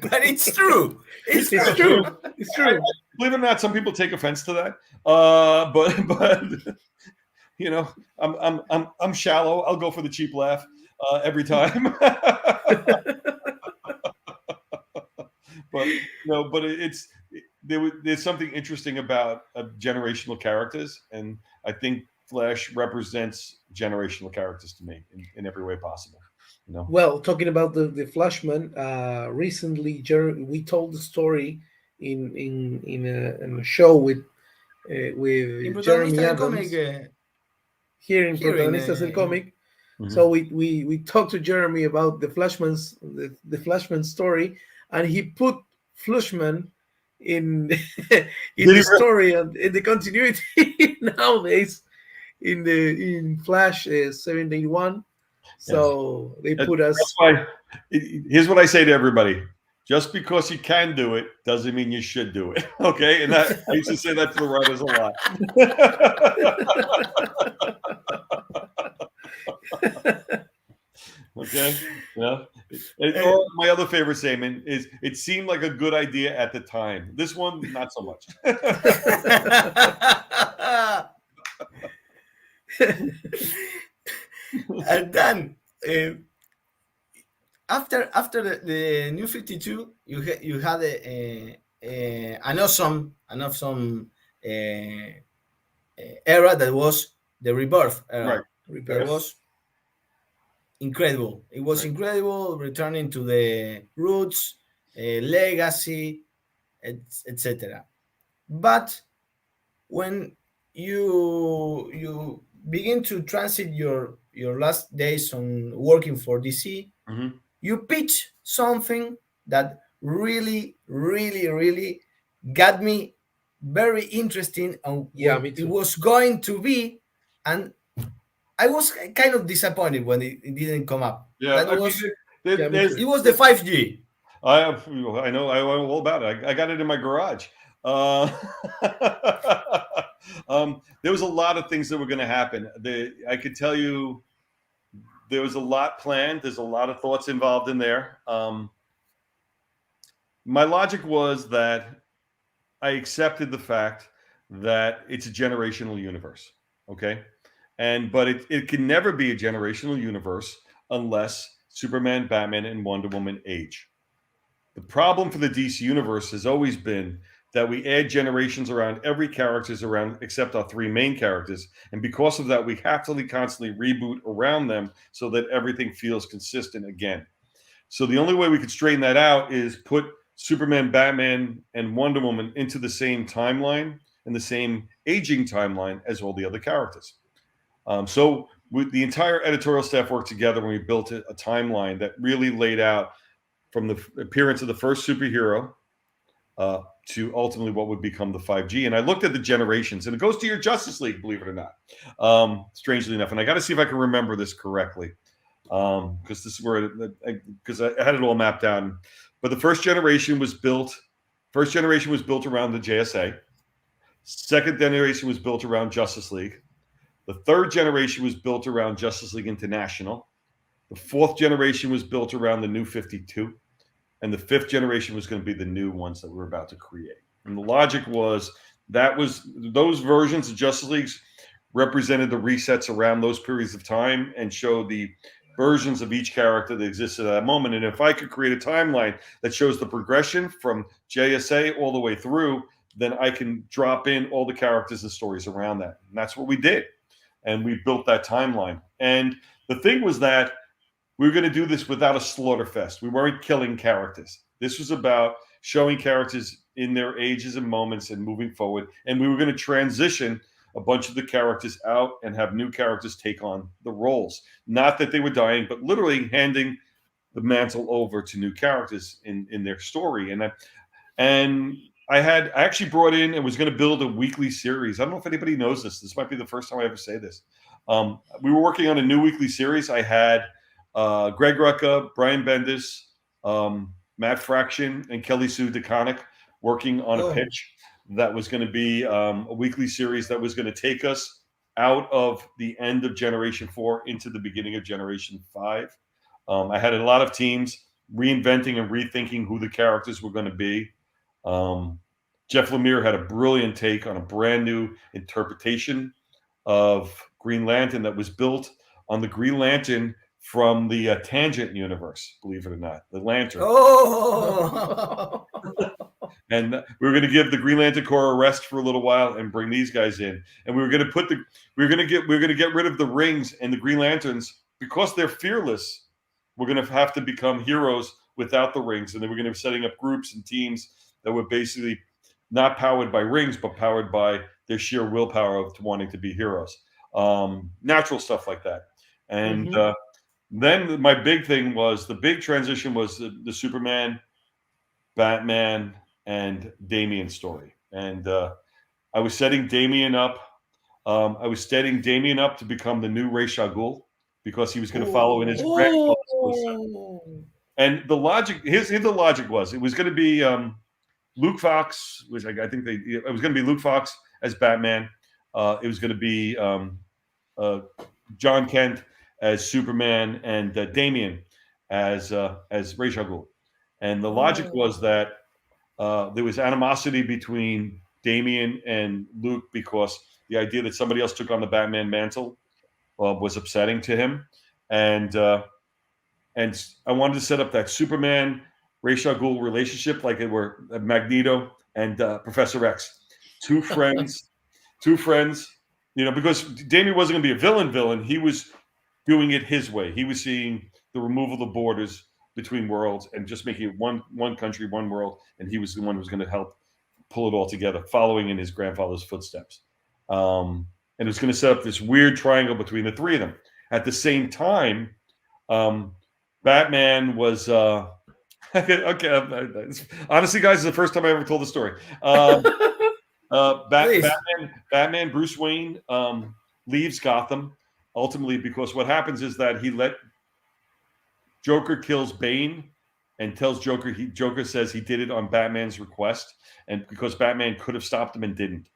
[SPEAKER 1] But it's true. It's true.
[SPEAKER 2] It's true.
[SPEAKER 3] Believe it or not, some people take offense to that. But I'm shallow. I'll go for the cheap laugh every time. But there's something interesting about generational characters, and I think Flash represents generational characters to me in every way possible.
[SPEAKER 2] Well, talking about the Flashman, recently we told the story in a show with Jeremy Adams here in Protagonistas del Comic. Mm-hmm. So we talked to Jeremy about the Flashman story, and he put Flashman in the story and in the continuity nowadays in Flash 781. So they put us.
[SPEAKER 3] That's why, here's what I say to everybody: just because you can do it doesn't mean you should do it. Okay, and I used to say that to the writers a lot. Okay, yeah. Or my other favorite statement is, "It seemed like a good idea at the time." This one, not so much.
[SPEAKER 1] And then after the New 52, you had an awesome era that was the Rebirth era.
[SPEAKER 3] Right.
[SPEAKER 1] That was incredible. It was incredible, returning to the roots, legacy, etc. But when you begin to transit your last days on working for DC, mm-hmm. you pitch something that really, really, really got me very interesting on what it was going to be, and I was kind of disappointed when it didn't come up.
[SPEAKER 3] Yeah,
[SPEAKER 1] it was the 5G.
[SPEAKER 3] I know all about it. I got it in my garage. There was a lot of things that were going to happen. I could tell you there was a lot planned. There's a lot of thoughts involved in there. my logic was that I accepted the fact that it's a generational universe. Okay. But it can never be a generational universe unless Superman, Batman, and Wonder Woman age. The problem for the DC universe has always been that we add generations around every characters around except our three main characters. And because of that, we have to constantly reboot around them so that everything feels consistent again. So the only way we could straighten that out is put Superman, Batman, and Wonder Woman into the same timeline and the same aging timeline as all the other characters. So the entire editorial staff worked together when we built a timeline that really laid out from the appearance of the first superhero to ultimately what would become the 5G. And I looked at the generations, and it goes to your Justice League, believe it or not, strangely enough. And I got to see if I can remember this correctly, because this is where because I had it all mapped out. But the first generation was built around the JSA. Second generation was built around Justice League. The third generation was built around Justice League International. The fourth generation was built around the New 52. And the fifth generation was going to be the new ones that we're about to create. And the logic was those versions of Justice Leagues represented the resets around those periods of time and showed the versions of each character that existed at that moment. And if I could create a timeline that shows the progression from JSA all the way through, then I can drop in all the characters and stories around that. And that's what we did. And we built that timeline. And the thing was that we were going to do this without a slaughter fest. We weren't killing characters. This was about showing characters in their ages and moments and moving forward. And we were going to transition a bunch of the characters out and have new characters take on the roles. Not that they were dying, but literally handing the mantle over to new characters in their story. And I actually brought in and was going to build a weekly series. I don't know if anybody knows this. This might be the first time I ever say this. We were working on a new weekly series. I had Greg Rucka, Brian Bendis, Matt Fraction, and Kelly Sue DeConnick working on a pitch that was going to be a weekly series that was going to take us out of the end of Generation 4 into the beginning of Generation 5. I had a lot of teams reinventing and rethinking who the characters were going to be. Jeff Lemire had a brilliant take on a brand new interpretation of Green Lantern that was built on the Green Lantern from the Tangent universe, believe it or not, the Lantern.
[SPEAKER 1] Oh,
[SPEAKER 3] and we were going to give the Green Lantern Corps a rest for a little while and bring these guys in. And we were going to get rid of the rings and the Green Lanterns because they're fearless. We're going to have to become heroes without the rings, and then we're going to be setting up groups and teams that were basically not powered by rings, but powered by their sheer willpower of wanting to be heroes. Natural stuff like that. And then my big thing was the big transition was the Superman, Batman, and Damian story. And I was setting Damian up. To become the new Ra's al Ghul because he was going to follow in his grandfather's footsteps. And the logic, here's the logic was it was going to be Luke Fox, which it was going to be Luke Fox as Batman. It was going to be John Kent as Superman and Damian as Ra's al Ghul. And the logic was that there was animosity between Damian and Luke because the idea that somebody else took on the Batman mantle was upsetting to him. And I wanted to set up that Superman Ra's al Ghul relationship like it were Magneto and Professor X, two friends, because Damian wasn't going to be a villain. He was doing it his way. He was seeing the removal of the borders between worlds and just making it one country, one world. And he was the one who was going to help pull it all together, following in his grandfather's footsteps. And it was going to set up this weird triangle between the three of them. At the same time, Batman was okay. Honestly, guys, it's the first time I ever told the story. Batman, Bruce Wayne leaves Gotham ultimately because what happens is that Joker kills Bane and tells Joker says he did it on Batman's request, and because Batman could have stopped him and didn't.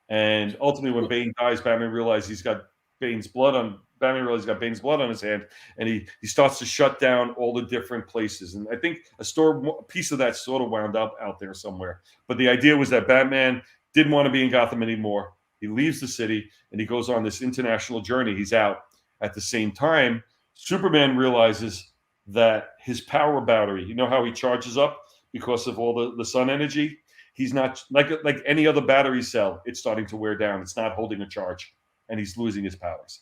[SPEAKER 3] And ultimately, when Bane dies, Batman realizes he's got Bane's blood on Batman realizes he's got Bane's blood on his hand, and he starts to shut down all the different places. And I think a piece of that sort of wound up out there somewhere. But the idea was that Batman didn't want to be in Gotham anymore. He leaves the city, and he goes on this international journey. He's out. At the same time, Superman realizes that his power battery, you know how he charges up because of all the sun energy? He's not like any other battery cell. It's starting to wear down. It's not holding a charge, and he's losing his powers.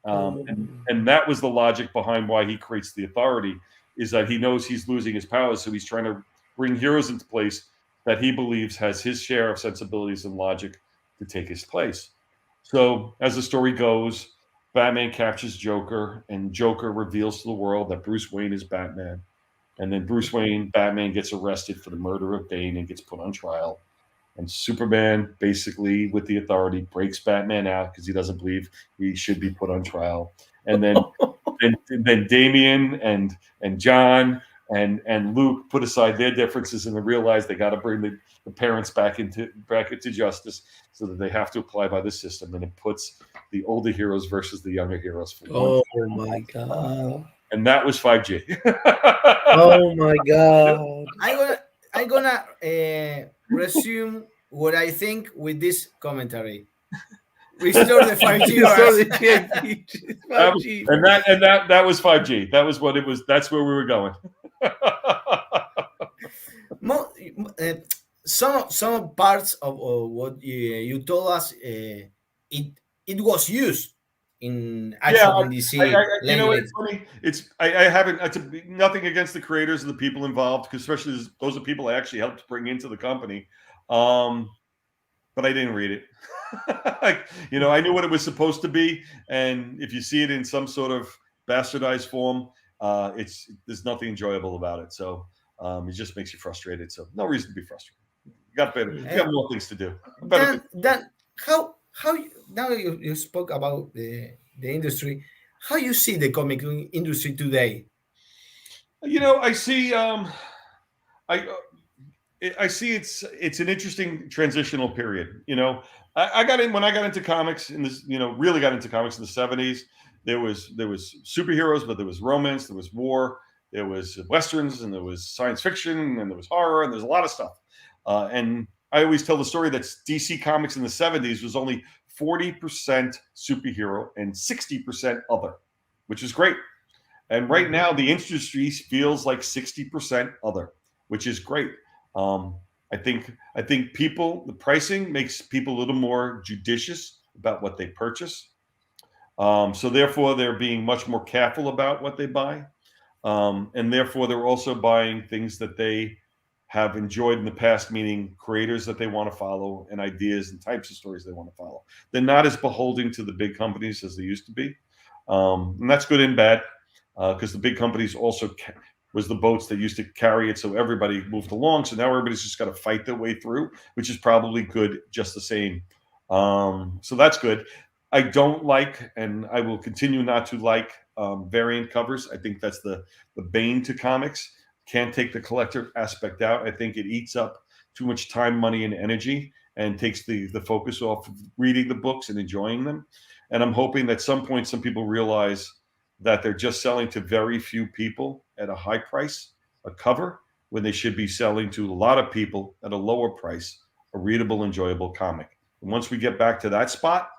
[SPEAKER 3] And that was the logic behind why he creates the Authority, is that he knows he's losing his powers, so he's trying to bring heroes into place that he believes has his share of sensibilities and logic to take his place. So as the story goes, Batman captures Joker, and Joker reveals to the world that Bruce Wayne is Batman. And then Batman gets arrested for the murder of Bane and gets put on trial. And Superman, basically, with the Authority, breaks Batman out because he doesn't believe he should be put on trial. And then, then Damian and John and Luke put aside their differences and they realize they got to bring the parents back into justice, so that they have to apply by the system. And it puts the older heroes versus the younger heroes.
[SPEAKER 2] Oh my God!
[SPEAKER 3] And that was 5G.
[SPEAKER 2] Oh my God!
[SPEAKER 1] I'm gonna resume what I think with this commentary. Restore the 5G.
[SPEAKER 3] And that was 5G. That was what it was. That's where we were going.
[SPEAKER 1] Some parts of what you told us, it was used in actual DC.
[SPEAKER 3] You know, it's funny. I haven't. Nothing against the creators and the people involved, because especially those are people I actually helped bring into the company. But I didn't read it. I knew what it was supposed to be, and if you see it in some sort of bastardized form, there's nothing enjoyable about it. So it just makes you frustrated. So no reason to be frustrated. You got more things to do.
[SPEAKER 1] Dan, how now you spoke about the industry. How you see the comic industry today?
[SPEAKER 3] I see. I see it's an interesting transitional period. I got in when I got into comics in this. Really got into comics in the 70s. There was superheroes, but there was romance, there was war, there was westerns, and there was science fiction, and there was horror, and there's a lot of stuff. And I always tell the story that DC Comics in the 70s was only 40% superhero and 60% other, which is great. And right now, the industry feels like 60% other, which is great. I think the pricing makes people a little more judicious about what they purchase. So therefore, they're being much more careful about what they buy. And therefore, they're also buying things that they have enjoyed in the past, meaning creators that they want to follow and ideas and types of stories they want to follow. They're not as beholden to the big companies as they used to be. And that's good and bad, because the big companies also was the boats that used to carry it, so everybody moved along. So now everybody's just got to fight their way through, which is probably good just the same. So that's good. I don't like, and I will continue not to like, variant covers. I think that's the bane to comics. Can't take the collector aspect out. I think it eats up too much time, money, and energy, and takes the focus off of reading the books and enjoying them. And I'm hoping that at some point some people realize that they're just selling to very few people at a high price, a cover, when they should be selling to a lot of people at a lower price, a readable, enjoyable comic. And once we get back to that spot,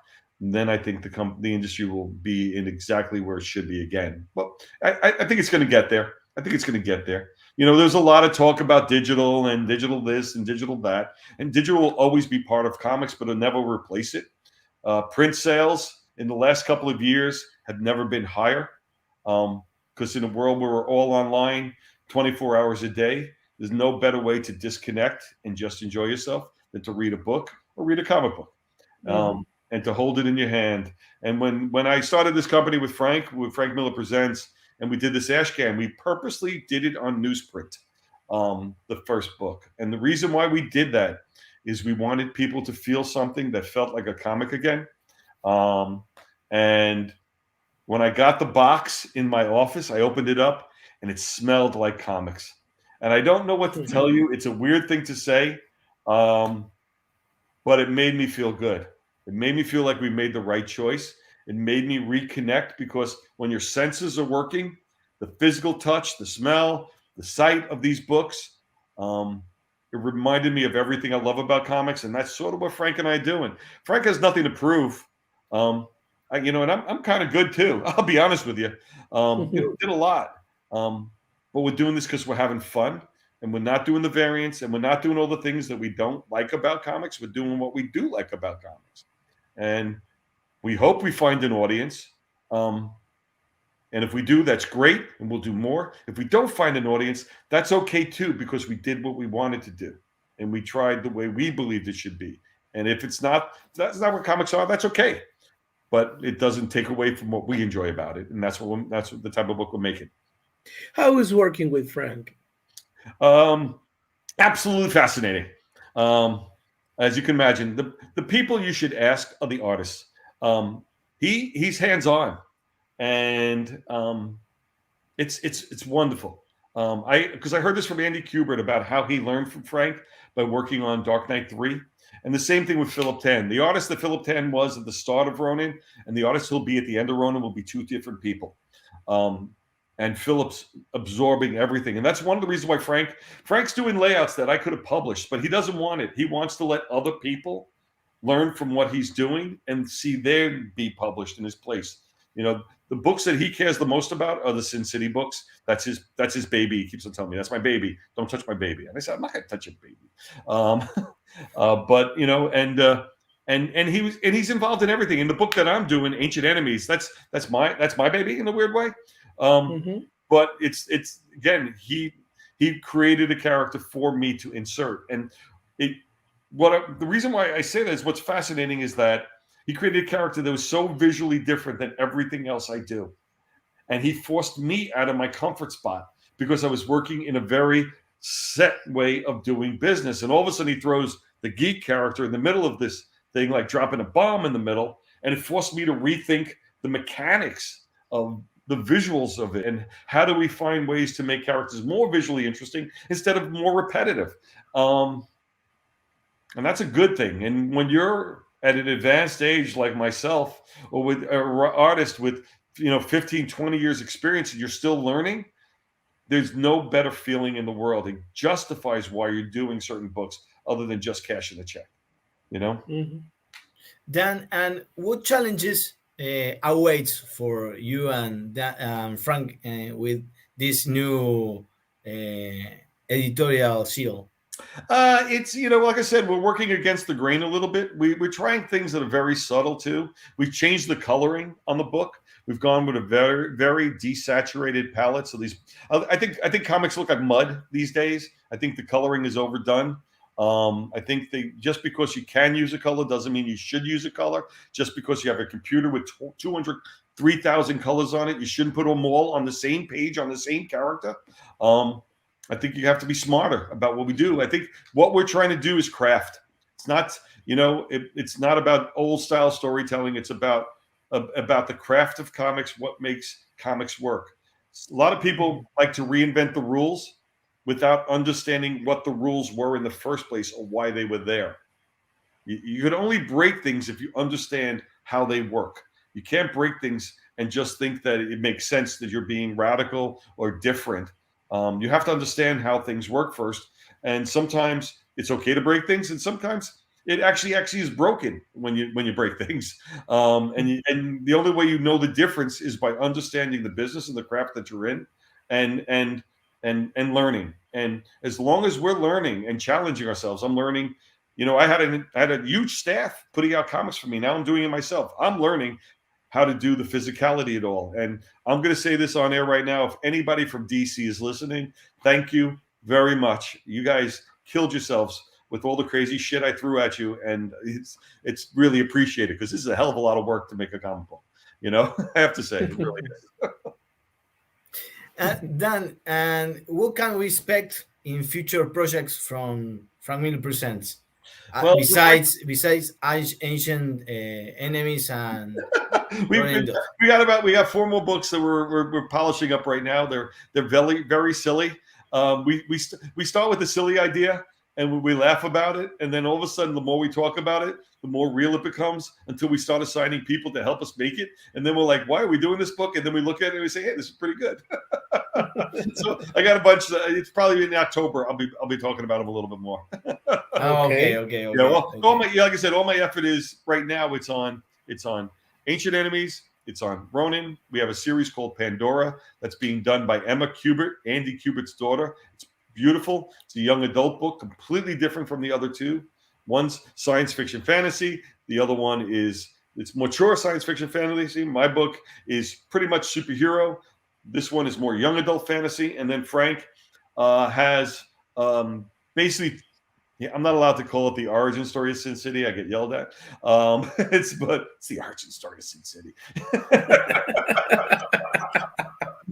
[SPEAKER 3] then I think the industry will be in exactly where it should be again. Well, I think it's going to get there. I think it's going to get there. There's a lot of talk about digital and digital this and digital that. And digital will always be part of comics, but it'll never replace it. Print sales in the last couple of years have never been higher. Because in a world where we're all online 24 hours a day, there's no better way to disconnect and just enjoy yourself than to read a book or read a comic book. And to hold it in your hand. And when I started this company with Frank Miller Presents, and we did this ash can, we purposely did it on newsprint, the first book. And the reason why we did that is we wanted people to feel something that felt like a comic again. And when I got the box in my office, I opened it up and it smelled like comics. And I don't know what to tell you. It's a weird thing to say, but it made me feel good. It made me feel like we made the right choice. It made me reconnect, because when your senses are working, the physical touch, the smell, the sight of these books, it reminded me of everything I love about comics, and that's sort of what Frank and I are doing. Frank has nothing to prove, and I'm kind of good too. I'll be honest with you. Did a lot, but we're doing this because we're having fun, and we're not doing the variants, and we're not doing all the things that we don't like about comics. We're doing what we do like about comics, and we hope we find an audience. And if we do, that's great, and we'll do more. If we don't find an audience, that's okay too, because we did what we wanted to do, and we tried the way we believed it should be. And if that's not what comics are, that's okay. But it doesn't take away from what we enjoy about it, and that's what the type of book we're making.
[SPEAKER 2] How is working with Frank?
[SPEAKER 3] Absolutely fascinating. As you can imagine, the people you should ask are the artists. He's hands-on. And it's wonderful. Because I heard this from Andy Kubert about how he learned from Frank by working on Dark Knight 3. And the same thing with Philip Tan. The artist that Philip Tan was at the start of Ronin and the artist he'll be at the end of Ronin will be two different people. And Philip's absorbing everything. And that's one of the reasons why Frank's doing layouts that I could have published, but he doesn't want it. He wants to let other people learn from what he's doing and see them be published in his place. The books that he cares the most about are the Sin City books. That's his baby. He keeps on telling me, that's my baby. Don't touch my baby. And I said, I'm not going to touch your baby. But he's involved in everything. In the book that I'm doing, Ancient Enemies, that's my baby in a weird way. But it's again, he created a character for me to insert. And the reason why I say that is what's fascinating is that he created a character that was so visually different than everything else I do. And he forced me out of my comfort spot because I was working in a very set way of doing business. And all of a sudden he throws the geek character in the middle of this thing, like dropping a bomb in the middle. And it forced me to rethink the mechanics of the visuals of it. And how do we find ways to make characters more visually interesting instead of more repetitive? And that's a good thing. And when you're at an advanced age like myself, or with an artist with 15, 20 years experience, and you're still learning, there's no better feeling in the world. It justifies why you're doing certain books other than just cashing a check,
[SPEAKER 1] Dan, and what challenges awaits for you and Frank with this new editorial seal?
[SPEAKER 3] It's, like I said, we're working against the grain a little bit. We're trying things that are very subtle too. We've changed the coloring on the book. We've gone with a very, very desaturated palette. So I think comics look like mud these days. I think the coloring is overdone. I think just because you can use a color doesn't mean you should use a color. Just because you have a computer with 3,000 colors on it, you shouldn't put them all on the same page on the same character. I think you have to be smarter about what we do. I think what we're trying to do is craft. It's not, it's not about old style storytelling. It's about the craft of comics, what makes comics work. A lot of people like to reinvent the rules without understanding what the rules were in the first place or why they were there. You can only break things if you understand how they work. You can't break things and just think that it makes sense that you're being radical or different. You have to understand how things work first. And sometimes it's okay to break things, and sometimes it actually is broken when you break things. And the only way you know the difference is by understanding the business and the craft that you're in, and learning. And as long as we're learning and challenging ourselves, I'm learning. I had a huge staff putting out comics for me. Now I'm doing it myself. I'm learning how to do the physicality of it all. And I'm going to say this on air right now. If anybody from DC is listening, thank you very much. You guys killed yourselves with all the crazy shit I threw at you. And it's really appreciated, because this is a hell of a lot of work to make a comic book. I have to say, it really is.
[SPEAKER 1] Dan, and what can we expect in future projects from Frank Miller Presents? Well, besides Ancient Enemies and
[SPEAKER 3] we got 4 more books that we're polishing up right now. They're very, very silly. We start with the silly idea, and we laugh about it, and then all of a sudden, the more we talk about it, the more real it becomes, until we start assigning people to help us make it, and then we're like, "Why are we doing this book?" And then we look at it and we say, "Hey, this is pretty good." So I got a bunch. It's probably in October. I'll be talking about them a little bit more.
[SPEAKER 1] Okay.
[SPEAKER 3] Yeah, well, like I said, all my effort is right now. It's on Ancient Enemies. It's on Ronin. We have a series called Pandora that's being done by Emma Kubert, Andy Kubert's daughter. It's beautiful. It's a young adult book, completely different from the other two. One's science fiction fantasy. The other one it's mature science fiction fantasy. My book is pretty much superhero. This one is more young adult fantasy. And then Frank has basically, I'm not allowed to call it the origin story of Sin City. I get yelled at. It's the origin story of Sin City.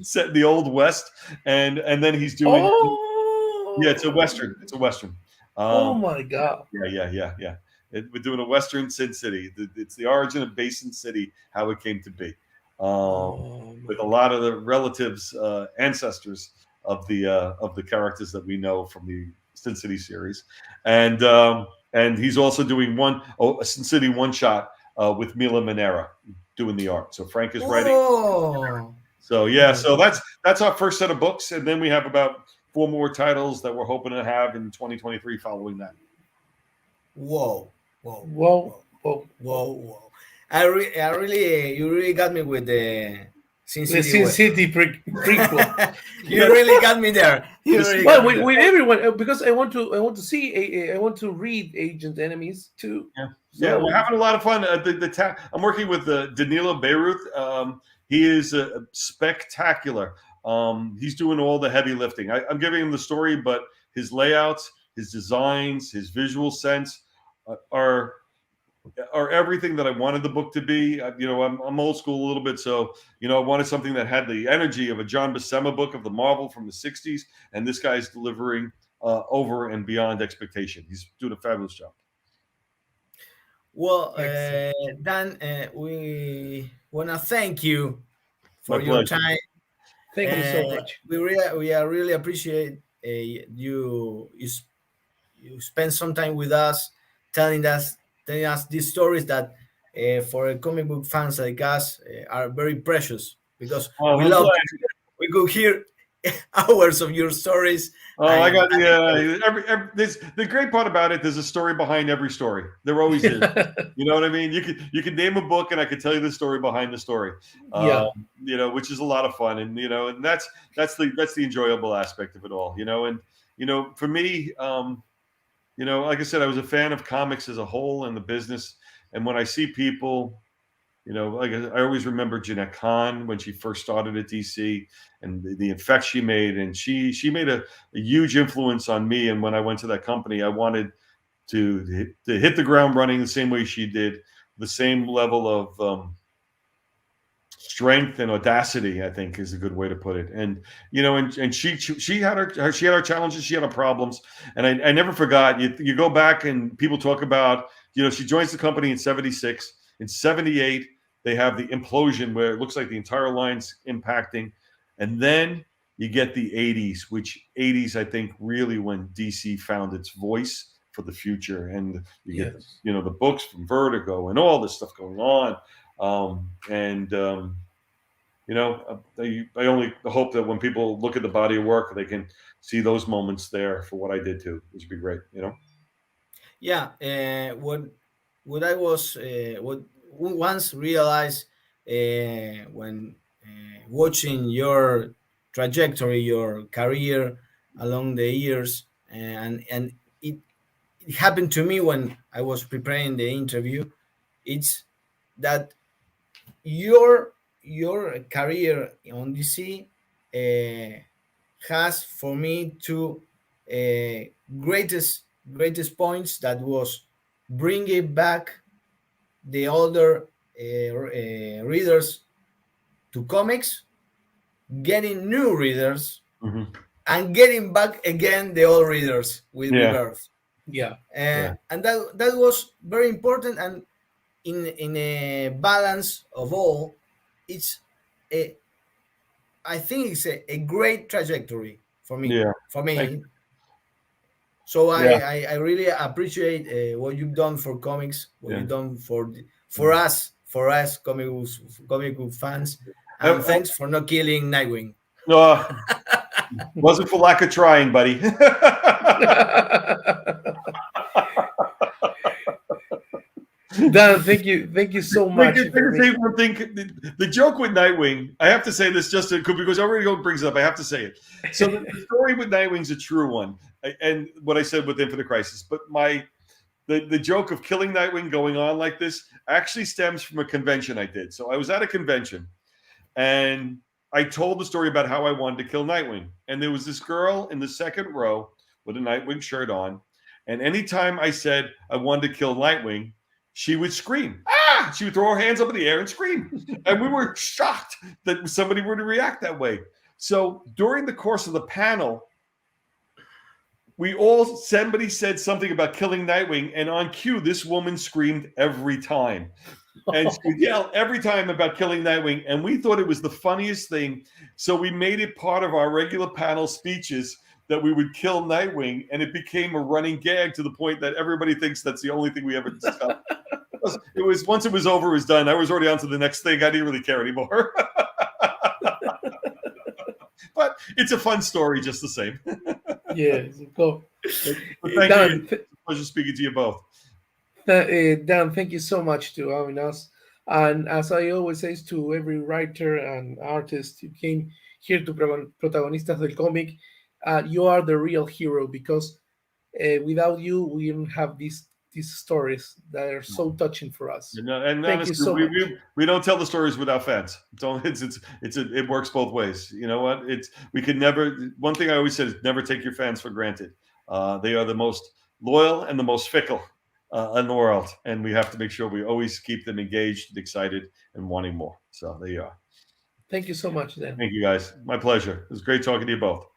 [SPEAKER 3] Set in the Old West, and then he's doing. Yeah, it's a Western.
[SPEAKER 2] Oh my God.
[SPEAKER 3] Yeah. We're doing a Western Sin City. It's the origin of Basin City, how it came to be, with a lot of the relatives, ancestors of the characters that we know from the Sin City series, and he's also doing a Sin City one shot with Mila Manera doing the art. So Frank is writing. So yeah, so that's our first set of books, and then we have about 4 more titles that we're hoping to have in 2023 following that.
[SPEAKER 1] Whoa. You really got me with the Sin City
[SPEAKER 2] prequel.
[SPEAKER 1] You really got me there.
[SPEAKER 2] With everyone, because I want to read Ancient Enemies too.
[SPEAKER 3] Yeah, we're having a lot of fun. I'm working with Danilo Beirut. He is spectacular. He's doing all the heavy lifting. I'm giving him the story, but his layouts, his designs, his visual sense are everything that I wanted the book to be. I'm old school a little bit, so I wanted something that had the energy of a John Buscema book of the Marvel from the '60s, and this guy's delivering over and beyond expectation. He's doing a fabulous job.
[SPEAKER 1] Well, Dan, we want to thank you for your time.
[SPEAKER 2] Thank you so much.
[SPEAKER 1] We really appreciate you spend some time with us, telling us these stories that for comic book fans like us are very precious, because we could hear hours of your stories.
[SPEAKER 3] I got the great part about it. There's a story behind every story. There always is. You know what I mean? You can name a book, and I can tell you the story behind the story. Which is a lot of fun, and and that's the enjoyable aspect of it all. And for me, like I said, I was a fan of comics as a whole and the business. And when I see people, like I always remember Jeanette Kahn when she first started at DC, and the effect she made. And she made a huge influence on me. And when I went to that company, I wanted to hit the ground running the same way she did, the same level of strength and audacity, I think, is a good way to put it. And and she had her challenges, she had her problems, and I never forgot. You go back and people talk about, she joins the company in '76. In '78, they have the implosion where it looks like the entire line's impacting, and then you get the '80s, which '80s I think really when DC found its voice for the future, and you get the books from Vertigo and all this stuff going on. I only hope that when people look at the body of work, they can see those moments there for what I did too, which would be great.
[SPEAKER 1] Yeah. What I was once realized when watching your trajectory, your career along the years, and it happened to me when I was preparing the interview. It's that your career on DC has for me two greatest points, that was bringing back the older readers to comics, getting new readers, and getting back again the old readers with Rebirth. And that was very important. And in a balance of all, I think it's a great trajectory for me. So
[SPEAKER 3] Yeah.
[SPEAKER 1] I really appreciate what you've done for comics, what
[SPEAKER 3] Yeah.
[SPEAKER 1] you've done for us comic book fans, and thanks for not killing Nightwing.
[SPEAKER 3] Wasn't for lack of trying, buddy.
[SPEAKER 2] Dan, thank you so much.
[SPEAKER 3] One thing, the joke with Nightwing, I have to say this just because everybody brings it up. I have to say it. So the story with Nightwing's a true one, and what I said with Infinite Crisis. But the joke of killing Nightwing going on like this actually stems from a convention I did. So I was at a convention, and I told the story about how I wanted to kill Nightwing, and there was this girl in the second row with a Nightwing shirt on, and anytime I said I wanted to kill Nightwing, she would scream. Ah! She would throw her hands up in the air and scream. And we were shocked that somebody would react that way. So during the course of the panel, somebody said something about killing Nightwing, and on cue, this woman screamed every time. And she would yell every time about killing Nightwing. And we thought it was the funniest thing. So we made it part of our regular panel speeches that we would kill Nightwing, and it became a running gag to the point that everybody thinks that's the only thing we ever discussed. It was once it was over, it was done. I was already on to the next thing. I didn't really care anymore. But it's a fun story just the same.
[SPEAKER 2] Yes, cool.
[SPEAKER 3] Thank you. It's a pleasure speaking to you both.
[SPEAKER 2] Dan, thank you so much to having us. And as I always say to every writer and artist who came here to Protagonistas del Cómic, you are the real hero, because without you, we don't have these stories that are so touching for us.
[SPEAKER 3] And
[SPEAKER 2] thank
[SPEAKER 3] honestly,
[SPEAKER 2] you so much.
[SPEAKER 3] We don't tell the stories without fans. It works both ways. You know what? We could never. One thing I always said is never take your fans for granted. They are the most loyal and the most fickle in the world, and we have to make sure we always keep them engaged, and excited, and wanting more. So there you are.
[SPEAKER 2] Thank you so much, Dan.
[SPEAKER 3] Thank you, guys. My pleasure. It was great talking to you both.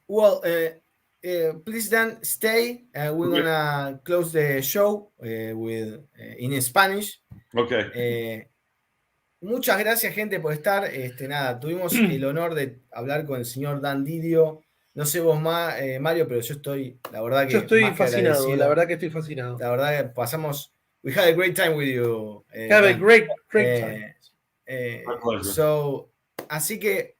[SPEAKER 1] Well, please, Dan, stay. We're gonna close the show in Spanish.
[SPEAKER 3] Okay.
[SPEAKER 1] Muchas gracias, gente, por estar. Nada, tuvimos el honor de hablar con el señor Dan Didio. No sé vos más, Mario, pero yo estoy, la verdad que...
[SPEAKER 2] Yo estoy
[SPEAKER 1] más que
[SPEAKER 2] fascinado,
[SPEAKER 1] agradecido.
[SPEAKER 2] la verdad que estoy fascinado.
[SPEAKER 1] La verdad que pasamos... We had a great time with you.
[SPEAKER 2] Have a great time.
[SPEAKER 1] Así que,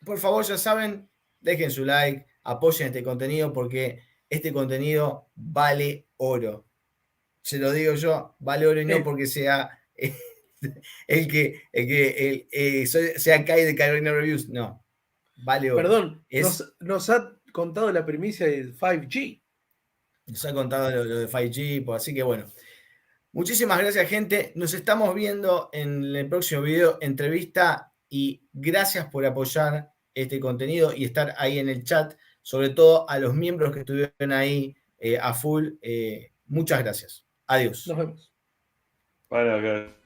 [SPEAKER 1] por favor, ya saben, dejen su like, apoyen este contenido, porque este contenido vale oro. Se lo digo yo, vale oro, y no porque sea el que sea Kai de Carolina Reviews, no. Vale oro.
[SPEAKER 2] Perdón, nos ha contado la primicia del 5G.
[SPEAKER 1] Nos ha contado lo de 5G, pues, así que bueno. Muchísimas gracias, gente. Nos estamos viendo en el próximo video, entrevista, y gracias por apoyar este contenido y estar ahí en el chat, sobre todo a los miembros que estuvieron ahí a full. Muchas gracias. Adiós.
[SPEAKER 2] Nos vemos.
[SPEAKER 3] Bye now, guys.